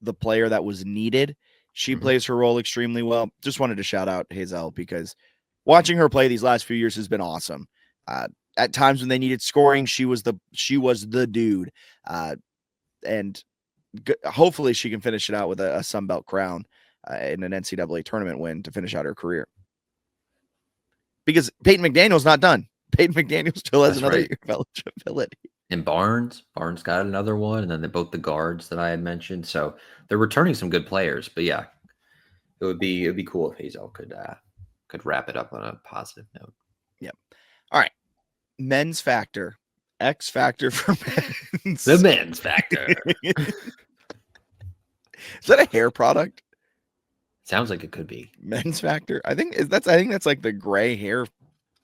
the player that was needed. She plays her role extremely well. Just wanted to shout out Hazel because watching her play these last few years has been awesome. At times when they needed scoring, she was the dude. And hopefully she can finish it out with a Sun Belt crown in an NCAA tournament win to finish out her career. Because Peyton McDaniel's not done. Peyton McDaniel still has another year of eligibility. And Barnes got another one, and then both the guards that I had mentioned. So they're returning some good players. But yeah, it would be cool if Hazel could wrap it up on a positive note. Yep. All right. Men's factor. X factor for men's. The men's factor. Is that a hair product? Sounds like it could be. Men's factor. I think that's like the gray hair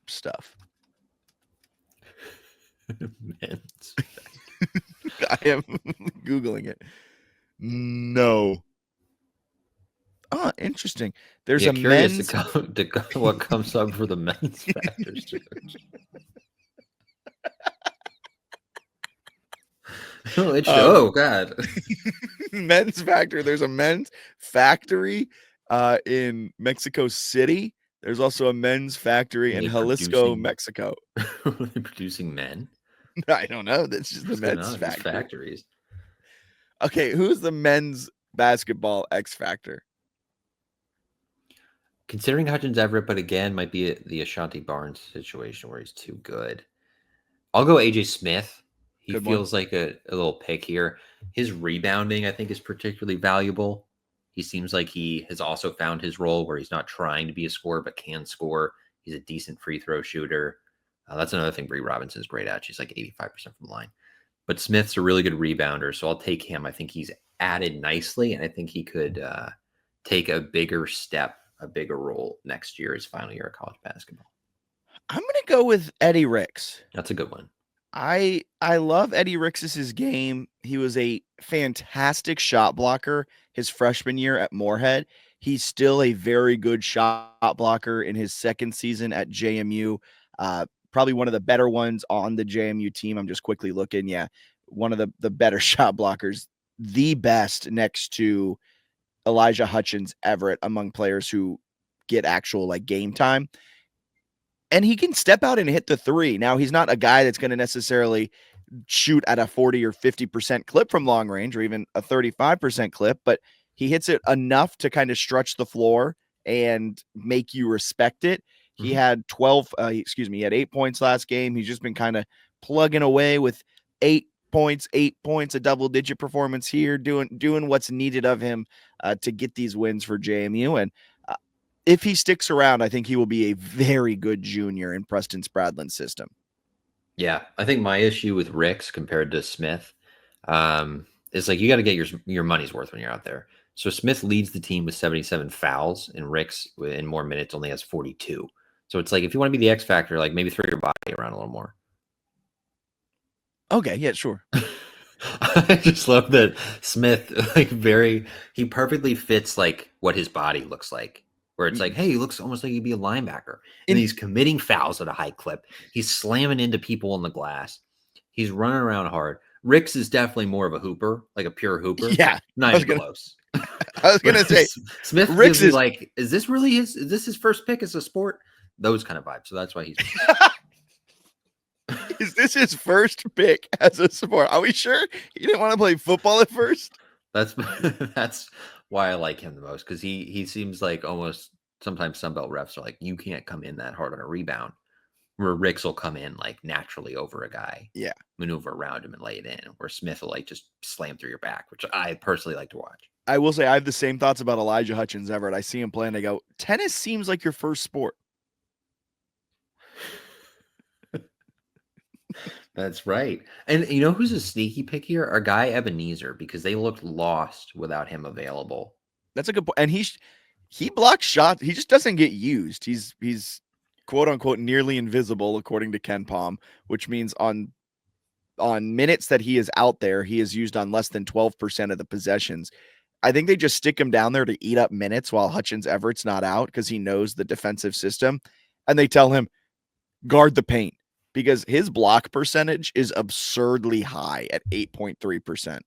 stuff. Men's. I am Googling it. No. Oh, interesting. There's a men's. What comes up for the men's factor search. Oh God. Men's factor. There's a men's factory in Mexico City. There's also a men's factory in Jalisco, Mexico. Are they producing men? I don't know. That's just the men's factories. Okay, who's the men's basketball X factor? Considering Hutchins Everett, but again, might be the Ashanti Barnes situation where he's too good. I'll go AJ Smith. He Good feels like a little pick here. His rebounding, I think, is particularly valuable. He seems like he has also found his role where he's not trying to be a scorer, but can score. He's a decent free throw shooter. That's another thing Bree Robinson's great at. She's like 85% from the line. But Smith's a really good rebounder, so I'll take him. I think he's added nicely, and I think he could take a bigger step, a bigger role next year, his final year of college basketball. I'm going to go with Eddie Ricks. That's a good one. I love Eddie Ricks' game. He was a fantastic shot blocker his freshman year at Moorhead. He's still a very good shot blocker in his second season at JMU. Probably one of the better ones on the JMU team. I'm just quickly looking. Yeah, one of the better shot blockers, the best next to Elijah Hutchins Everett among players who get actual like game time. And he can step out and hit the three. Now, he's not a guy that's going to necessarily shoot at a 40 or 50% clip from long range or even a 35% clip, but he hits it enough to kind of stretch the floor and make you respect it. He had he had 8 points last game. He's just been kind of plugging away with 8 points, a double-digit performance here, doing what's needed of him to get these wins for JMU. And if he sticks around, I think he will be a very good junior in Preston Spradlin's system. Yeah, I think my issue with Ricks compared to Smith is like you got to get your money's worth when you're out there. So Smith leads the team with 77 fouls, and Ricks in more minutes only has 42. So it's like if you want to be the X factor, like maybe throw your body around a little more. Okay, yeah, sure. I just love that Smith he perfectly fits like what his body looks like. Where it's like, hey, he looks almost like he'd be a linebacker. And he's committing fouls at a high clip. He's slamming into people in the glass. He's running around hard. Ricks is definitely more of a hooper, like a pure hooper. Yeah. Not even close. I was going to say, Smith Ricks is like, is this his first pick as a sport? Those kind of vibes. So that's why he's. Is this his first pick as a sport? Are we sure he didn't want to play football at first? That's why I like him the most, because he seems like almost sometimes Sunbelt refs are like, you can't come in that hard on a rebound, where Ricks will come in like naturally over a guy, maneuver around him and lay it in, where Smith will like just slam through your back, which I personally like to watch. I will say I have the same thoughts about Elijah Hutchins Everett. I see him playing, I go, tennis seems like your first sport. That's right. And you know who's a sneaky pick here? Our guy Ebenezer, because they looked lost without him available. That's a good point. And he blocks shots. He just doesn't get used. He's quote unquote nearly invisible, according to Ken Palm, which means on minutes that he is out there, he is used on less than 12% of the possessions. I think they just stick him down there to eat up minutes while Hutchins Everett's not out because he knows the defensive system. And they tell him, guard the paint, because his block percentage is absurdly high at 8.3%.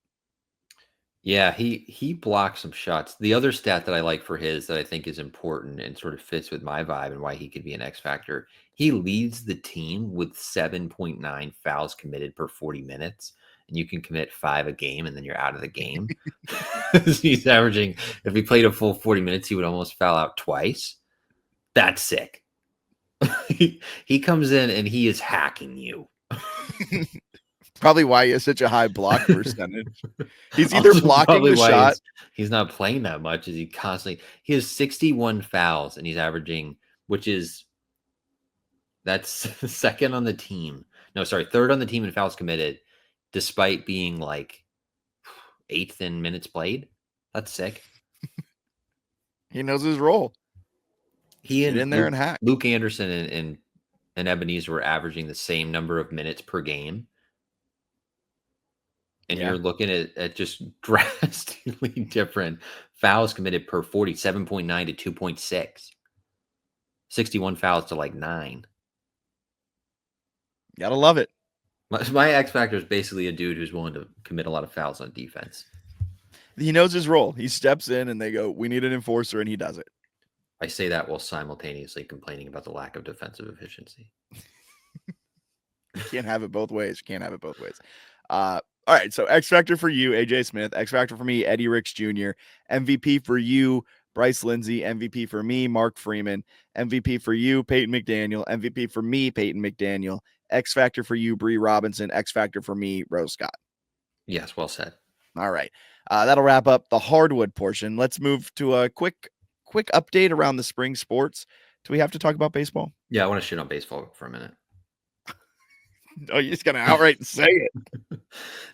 Yeah, he blocks some shots. The other stat that I like for his that I think is important and sort of fits with my vibe and why he could be an X factor, he leads the team with 7.9 fouls committed per 40 minutes. And you can commit 5 a game and then you're out of the game. He's averaging, if he played a full 40 minutes, he would almost foul out twice. That's sick. He comes in and he is hacking you. Probably why he has such a high block percentage. He's either blocking the shot. He's not playing that much. He has 61 fouls and he's averaging, that's second on the team. No, sorry, third on the team in fouls committed, despite being like 8th in minutes played. That's sick. He knows his role. He and in there and hack. Luke Anderson and Ebenezer were averaging the same number of minutes per game. And you're looking at just drastically different fouls committed per 40, 7.9 to 2.6. 61 fouls to like 9. Gotta love it. My X factor is basically a dude who's willing to commit a lot of fouls on defense. He knows his role. He steps in and they go, we need an enforcer, and he does it. I say that while simultaneously complaining about the lack of defensive efficiency. You can't have it both ways. All right, so X Factor for you, AJ Smith. X Factor for me, Eddie Ricks Jr. MVP for you, Bryce Lindsey. MVP for me, Mark Freeman. MVP for you, Peyton McDaniel. MVP for me, Peyton McDaniel. X Factor for you, Bree Robinson. X Factor for me, Rose Scott. Yes, well said. All right, that'll wrap up the hardwood portion. Let's move to a quick update around the spring sports. Do we have to talk about baseball? Yeah, I want to shit on baseball for a minute. Oh, you're just gonna outright say it.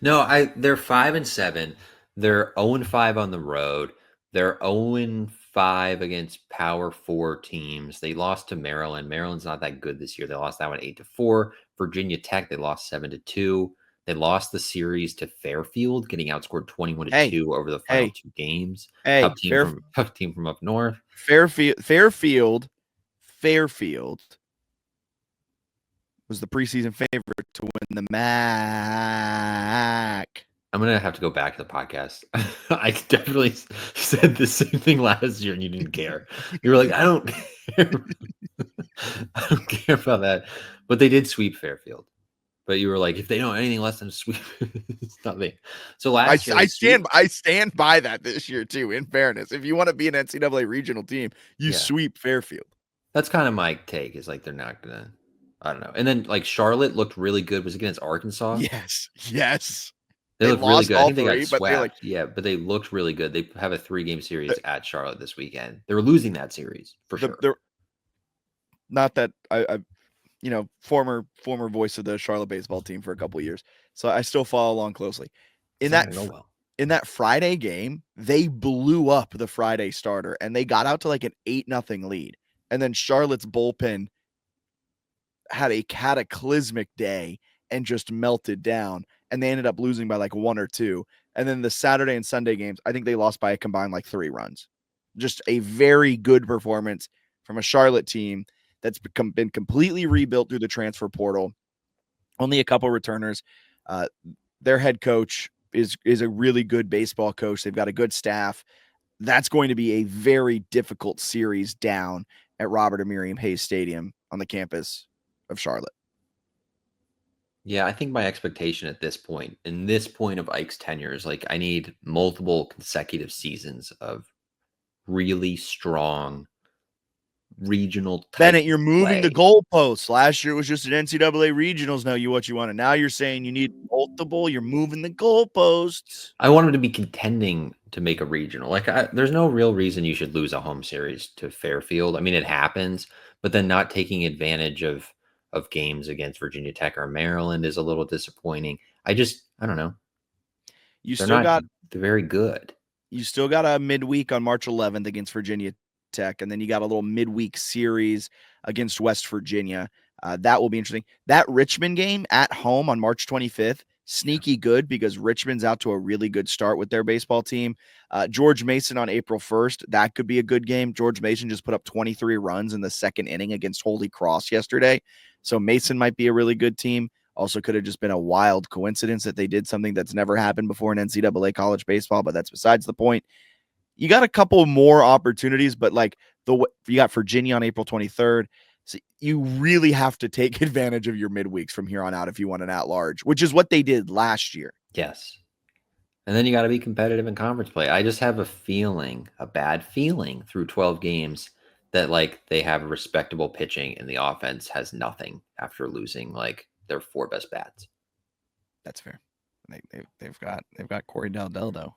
No, they're 5-7. They're 0-5 on the road. They're 0-5 against Power 4 teams. They lost to Maryland. Maryland's not that good this year. They lost that one 8-4. Virginia Tech, they lost 7-2. They lost the series to Fairfield, getting outscored 21-2 Hey, over the final hey, 2 games. hey, Tough team from up north. Fairfield was the preseason favorite to win the MAC. I'm gonna have to go back to the podcast. I definitely said the same thing last year, and you didn't care. You were like, "I don't care. I don't care about that." But they did sweep Fairfield. But you were like, "If they don't anything less than a sweep, it's nothing." So last year, I stand by that this year too. In fairness, if you want to be an NCAA regional team, you sweep Fairfield. That's kind of my take. Is like they're not gonna. I don't know. And then like Charlotte looked really good. Was against Arkansas. Yes. They looked really lost good. I all think they got three, but swept. But they looked really good. They have a 3-game series at Charlotte this weekend. They were losing that series for sure. Not that I former voice of the Charlotte baseball team for a couple of years, so I still follow along closely. In that Friday game, they blew up the Friday starter, and they got out to like an 8-0 lead, and then Charlotte's bullpen had a cataclysmic day and just melted down, and they ended up losing by like 1 or 2. And then the Saturday and Sunday games, I think they lost by a combined like 3 runs. Just a very good performance from a Charlotte team that's been completely rebuilt through the transfer portal. Only a couple returners. Their head coach is a really good baseball coach. They've got a good staff. That's going to be a very difficult series down at Robert and Miriam Hayes Stadium on the campus of Charlotte. Yeah, I think my expectation at this point, of Ike's tenure, is like I need multiple consecutive seasons of really strong regional type Bennett, you're moving play. the goalposts. Last year it was just an NCAA regionals. Now what you want. And now you're saying you need multiple. You're moving the goalposts. I want him to be contending to make a regional. Like, there's no real reason you should lose a home series to Fairfield. I mean, it happens, but then not taking advantage of games against Virginia Tech or Maryland is a little disappointing. I don't know. They're very good. You still got a midweek on March 11th against Virginia Tech, and then you got a little midweek series against West Virginia. That will be interesting. That Richmond game at home on March 25th, sneaky good because Richmond's out to a really good start with their baseball team. George Mason on April 1st, that could be a good game. George Mason just put up 23 runs in the second inning against Holy Cross yesterday. So Mason might be a really good team. Also could have just been a wild coincidence that they did something that's never happened before in NCAA college baseball, but that's besides the point. You got a couple more opportunities, but like you got Virginia on April 23rd. So you really have to take advantage of your midweeks from here on out if you want an at-large, which is what they did last year. Yes. And then you got to be competitive in conference play. I just have a bad feeling through 12 games that like they have respectable pitching and the offense has nothing after losing like their 4 best bats. That's fair. They've got Corey Del though.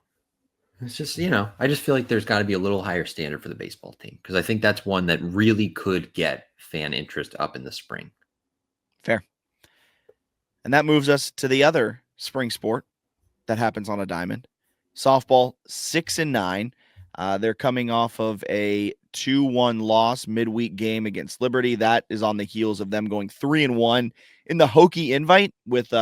It's just, I just feel like there's got to be a little higher standard for the baseball team because I think that's one that really could get fan interest up in the spring. Fair. And that moves us to the other spring sport that happens on a diamond. Softball, 6-9. They're coming off of a 2-1 loss midweek game against Liberty. That is on the heels of them going 3-1 in the Hokie Invite with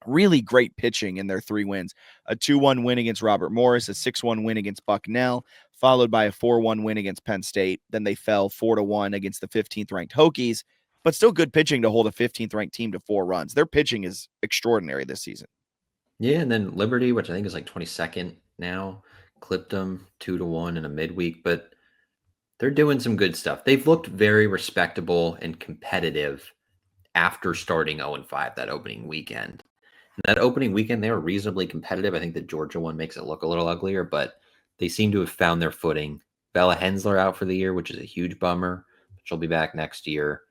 really great pitching in their 3 wins. A 2-1 win against Robert Morris, a 6-1 win against Bucknell, followed by a 4-1 win against Penn State. Then they fell 4-1 against the 15th ranked Hokies, but still good pitching to hold a 15th ranked team to 4 runs. Their pitching is extraordinary this season. Yeah, and then Liberty, which I think is like 22nd now, clipped them 2-1 in a midweek, but they're doing some good stuff. They've looked very respectable and competitive after starting 0-5 that opening weekend. That opening weekend, they were reasonably competitive. I think the Georgia one makes it look a little uglier, but they seem to have found their footing. Bella Hensler out for the year, which is a huge bummer. She'll be back next year.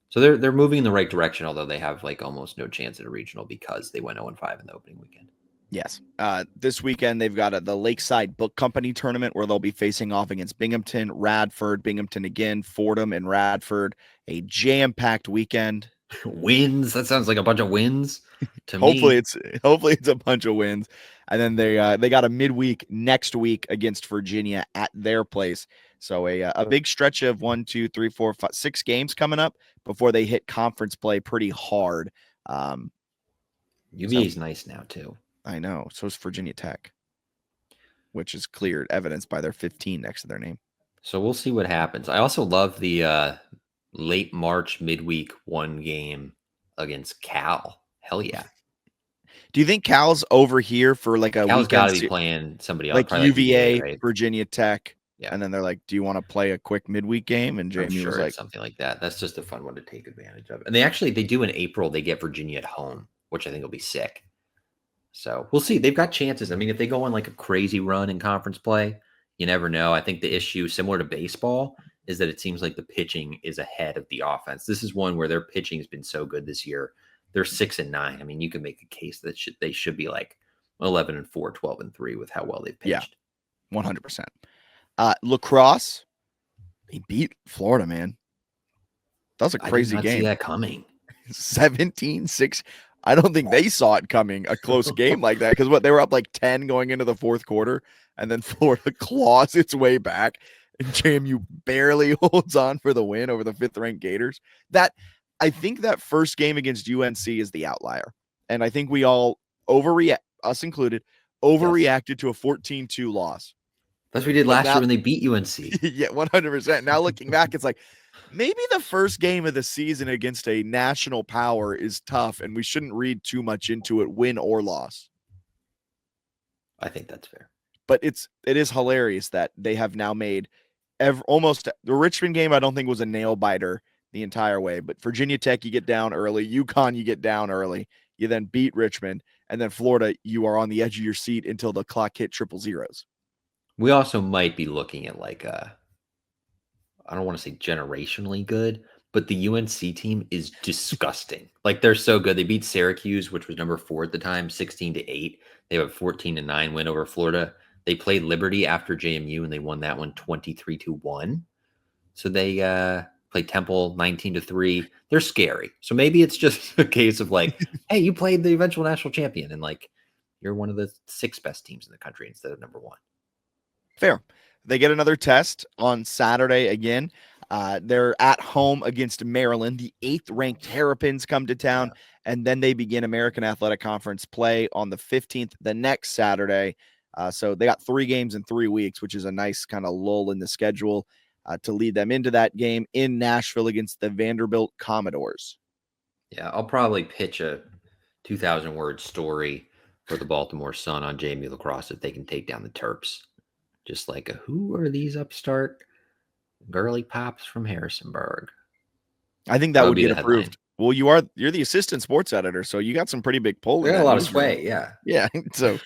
So they're moving in the right direction, although they have like almost no chance at a regional because they went 0-5 in the opening weekend. Yes. This weekend, they've got the Lakeside Book Company tournament where they'll be facing off against Binghamton, Radford, Binghamton again, Fordham, and Radford. A jam-packed weekend. Wins? That sounds like a bunch of wins to hopefully me. Hopefully it's a bunch of wins. And then they got a midweek next week against Virginia at their place. So a big stretch of 1, 2, 3, 4, 5, 6 games coming up before they hit conference play pretty hard. UVA is nice now too. I know. So is Virginia Tech, which is clear evidence by their 15 next to their name. So we'll see what happens. I also love the late March midweek one game against Cal. Hell yeah. Do you think Cal's over here for like a Cal's got weekend, to be playing somebody else, like probably UVA, right? Virginia Tech, Yeah. and then they're like, "Do you want to play a quick midweek game?" And I'm JMU sure was it's like, something like that. That's just a fun one to take advantage of. And they do in April, they get Virginia at home, which I think will be sick. So we'll see. They've got chances. I mean, if they go on like a crazy run in conference play, you never know. I think the issue, similar to baseball, is that it seems like the pitching is ahead of the offense. This is one where their pitching has been so good this year. They're 6-9. I mean, you can make a case that they should be like 11-4, 12-3 with how well they've pitched. Yeah, 100%. Lacrosse, they beat Florida, man. That was a crazy I did not game. see that coming. 17-6. I don't think they saw it coming, a close game like that, because they were up like 10 going into the fourth quarter, and then Florida claws its way back, and JMU barely holds on for the win over the 5th-ranked Gators. I think that first game against UNC is the outlier, and I think we all us included, overreacted to a 14-2 loss. That's what we did last year when they beat UNC. Yeah, 100%. Now looking back, it's like, maybe the first game of the season against a national power is tough, and we shouldn't read too much into it, win or loss. I think that's fair. But it is hilarious that they have now made almost the Richmond game. I don't think was a nail biter the entire way, but Virginia Tech, you get down early. UConn, you get down early. You then beat Richmond, and then Florida, you are on the edge of your seat until the clock hit triple zeros. We also might be looking at like I don't want to say generationally good, but the UNC team is disgusting. Like they're so good. They beat Syracuse, which was number 4 at the time, 16-8. They have a 14-9 win over Florida. They played Liberty after JMU and they won that one 23-1. So they played Temple 19-3. They're scary. So maybe it's just a case of like, hey, you played the eventual national champion and like you're one of the 6 best teams in the country instead of number 1. Fair. They get another test on Saturday again. They're at home against Maryland. The 8th-ranked Terrapins come to town, and then they begin American Athletic Conference play on the 15th, the next Saturday. So they got 3 games in 3 weeks, which is a nice kind of lull in the schedule to lead them into that game in Nashville against the Vanderbilt Commodores. Yeah, I'll probably pitch a 2,000-word story for the Baltimore Sun on JMU lacrosse if they can take down the Terps. Just like who are these upstart girly pops from Harrisonburg? I think that would get approved. Well, you're the assistant sports editor, so you got some pretty big pull. They got a lot of sway, yeah. Yeah. So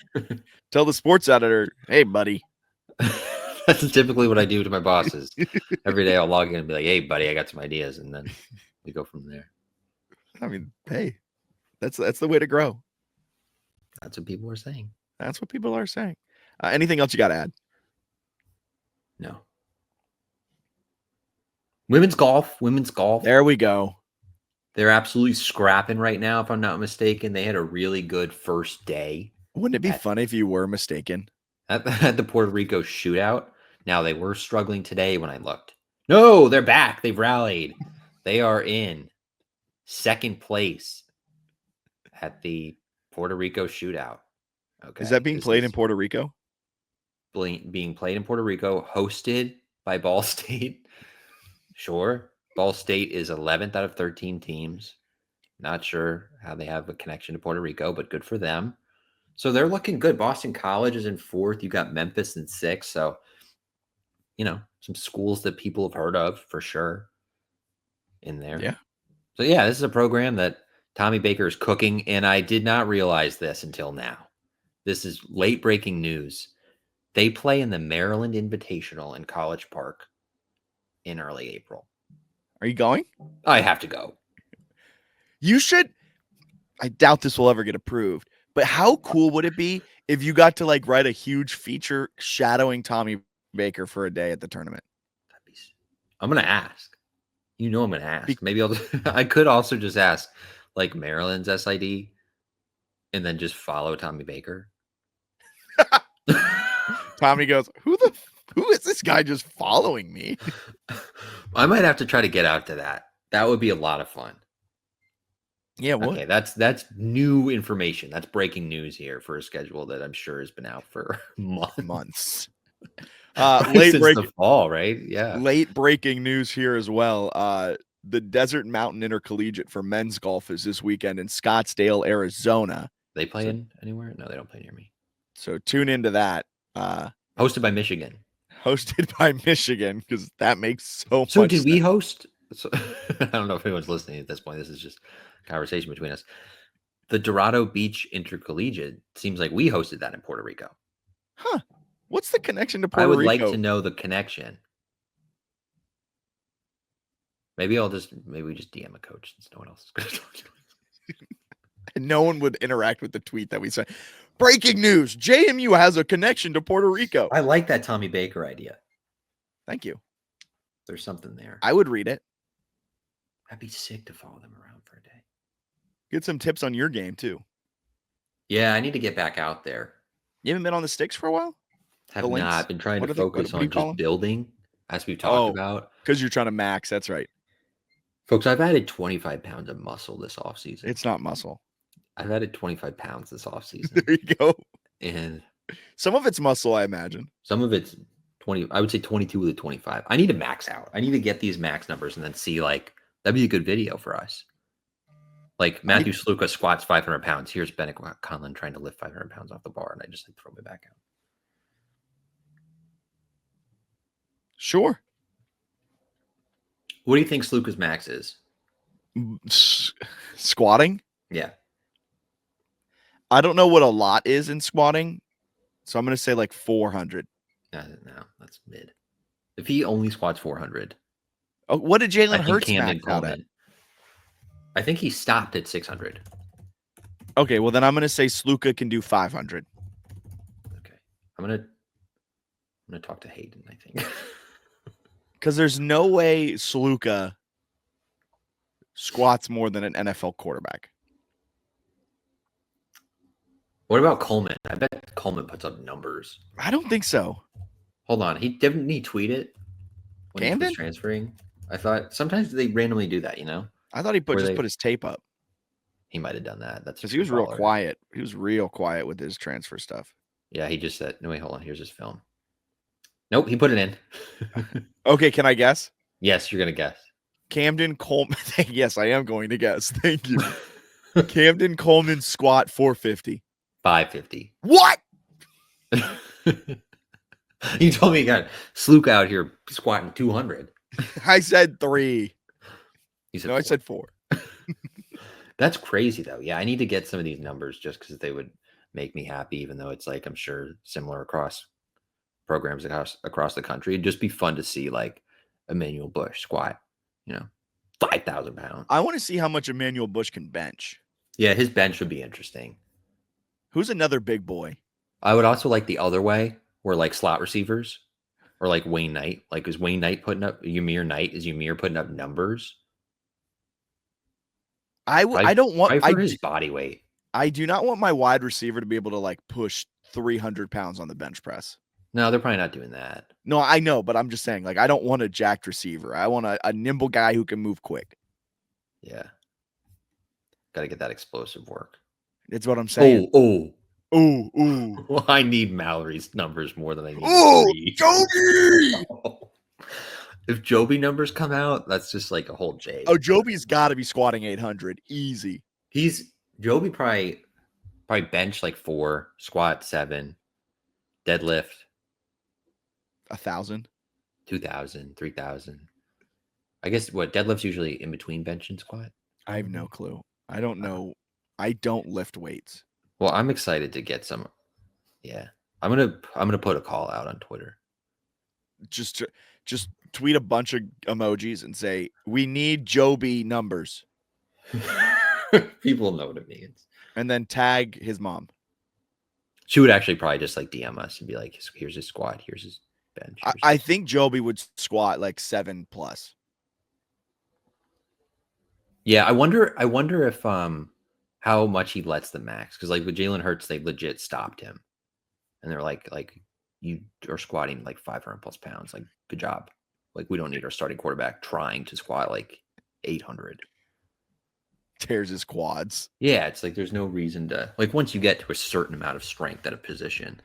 tell the sports editor, hey, buddy. That's typically what I do to my bosses. Every day I'll log in and be like, hey, buddy, I got some ideas. And then we go from there. I mean, hey, that's the way to grow. That's what people are saying. That's what people are saying. Anything else you got to add? No. Women's golf. There we go. They're absolutely scrapping right now, if I'm not mistaken. They had a really good first day. Wouldn't it be funny if you were mistaken? At the Puerto Rico shootout. Now, they were struggling today when I looked. No, they're back. They've rallied. They are in 2nd place at the Puerto Rico shootout. Okay. Is that being played in Puerto Rico? Being played in Puerto Rico, hosted by Ball State. Sure. Ball State is 11th out of 13 teams. Not sure how they have a connection to Puerto Rico, but good for them. So they're looking good. Boston College is in 4th. You got Memphis in 6th. So, some schools that people have heard of for sure in there. Yeah. So, yeah, this is a program that Tommy Baker is cooking, and I did not realize this until now. This is late breaking news. They play in the Maryland Invitational in College Park in early April. Are you going? I have to go. You should. I doubt this will ever get approved, but how cool would it be if you got to like write a huge feature shadowing Tommy Baker for a day at the tournament? I'm going to ask. I'm going to ask. Maybe I could also just ask like Maryland's SID and then just follow Tommy Baker. Tommy goes, who is this guy just following me? I might have to try to get out to that. That would be a lot of fun. Yeah, what? Okay, that's new information. That's breaking news here for a schedule that I'm sure has been out for months. Months. Probably since the fall, right? Yeah. Late breaking news here as well. The Desert Mountain Intercollegiate for men's golf is this weekend in Scottsdale, Arizona. They play in anywhere? No, they don't play near me. So tune into that. Hosted by Michigan. Hosted by Michigan, because that makes so much So did sense. we host? So, I don't know if anyone's listening at this point. This is just conversation between us. The Dorado Beach Intercollegiate seems like we hosted that in Puerto Rico. Huh. What's the connection to Puerto I would Rico? like to know the connection. Maybe we just DM a coach since no one else is going to talk to him. No one would interact with the tweet that we said. Breaking news: JMU has a connection to Puerto Rico. I like that Tommy Baker idea. Thank you. There's something there. I would read it. I'd be sick to follow them around for a day. Get some tips on your game too. Yeah, I need to get back out there. You haven't been on the sticks for a while? Have not been trying to focus what do you on call just them? building, as we've talked about. Because you're trying to max. That's right. Folks, I've added 25 pounds of muscle this offseason. It's not muscle. I've added 25 pounds this offseason. There you go. And some of it's muscle, I imagine. Some of it's 20. I would say 22 to 25. I need to max out. I need to get these max numbers and then see, like, that'd be a good video for us. Like Matthew Sluka squats 500 pounds. Here's Bennett Conlon trying to lift 500 pounds off the bar, and I just like throw me back out. Sure. What do you think Sluka's max is? Squatting? Yeah. I don't know what a lot is in squatting, so I'm going to say like 400. No, that's mid. If he only squats 400. Oh, what did Jalen Hurts max out at? I think he stopped at 600. Okay, well then I'm going to say Sluka can do 500. Okay. I'm going to talk to Hayden, I think. Because there's no way Sluka squats more than an NFL quarterback. What about Coleman? I bet Coleman puts up numbers. I don't think so. Hold on. Didn't he tweet it when Camden? he was transferring? I thought sometimes they randomly do that, you know? I thought he put his tape up. He might have done that. That's because he was real quiet. He was real quiet with his transfer stuff. Yeah, he just said, no, wait, hold on. Here's his film. Nope, he put it in. Okay, can I guess? Yes, you're going to guess. Camden Coleman. Yes, I am going to guess. Thank you. Camden Coleman squat 450. 550. What? You told me you got Sluka out here squatting 200. I said 3. You said no, 4. I said 4. That's crazy, though. Yeah, I need to get some of these numbers just because they would make me happy, even though it's like, I'm sure, similar across programs across the country. It'd just be fun to see, like, Emmanuel Bush squat, 5,000 pounds. I want to see how much Emmanuel Bush can bench. Yeah, his bench would be interesting. Who's another big boy? I would also like the other way, where like slot receivers or like Wayne Knight. Like, is Wayne Knight putting up Ymir putting up numbers? I don't want his body weight. I do not want my wide receiver to be able to like push 300 pounds on the bench press. No, they're probably not doing that. No, I know, but I'm just saying, like, I don't want a jacked receiver. I want a nimble guy who can move quick. Yeah. Got to get that explosive work. It's what I'm saying. Oh. Well, I need Mallory's numbers more than I need. Joby! If Joby numbers come out, that's just like a whole J. Oh, Joby's got to be squatting 800. Easy. Joby probably bench like 4, squat 7, deadlift 1,000, 2,000, 3,000. I guess what deadlift's usually in between bench and squat. I have no clue. I don't know. I don't lift weights. Well, I'm excited to get some. Yeah, I'm gonna put a call out on Twitter. Just tweet a bunch of emojis and say, we need Joby numbers. People know what it means. And then tag his mom. She would actually probably just like DM us and be like, here's his squat, here's his bench. I think Joby would squat like 7+. Yeah, I wonder if how much he lets the max, because like with Jalen Hurts, they legit stopped him, and they're like you are squatting like 500+ pounds. Like, good job. Like, we don't need our starting quarterback trying to squat like 800. tears his quads. Yeah, it's like there's no reason to, like, once you get to a certain amount of strength at a position,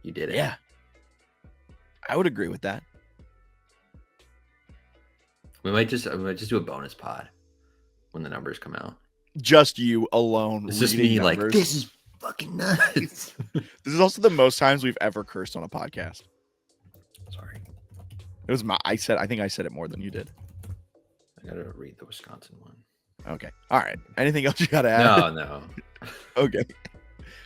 you did it. Yeah. I would agree with that. We might just do a bonus pod when the numbers come out. Just you alone. It's just reading me like, numbers. this is fucking nuts. This is also the most times we've ever cursed on a podcast. Sorry. It was I think I said it more than you did. I gotta read the Wisconsin one. Okay. All right. Anything else you got to add? No. Okay.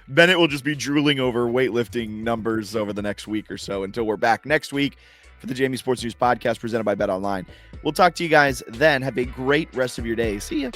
Bennett will just be drooling over weightlifting numbers over the next week or so until we're back next week for the JMU Sports News podcast presented by Bet Online. We'll talk to you guys then. Have a great rest of your day. See ya.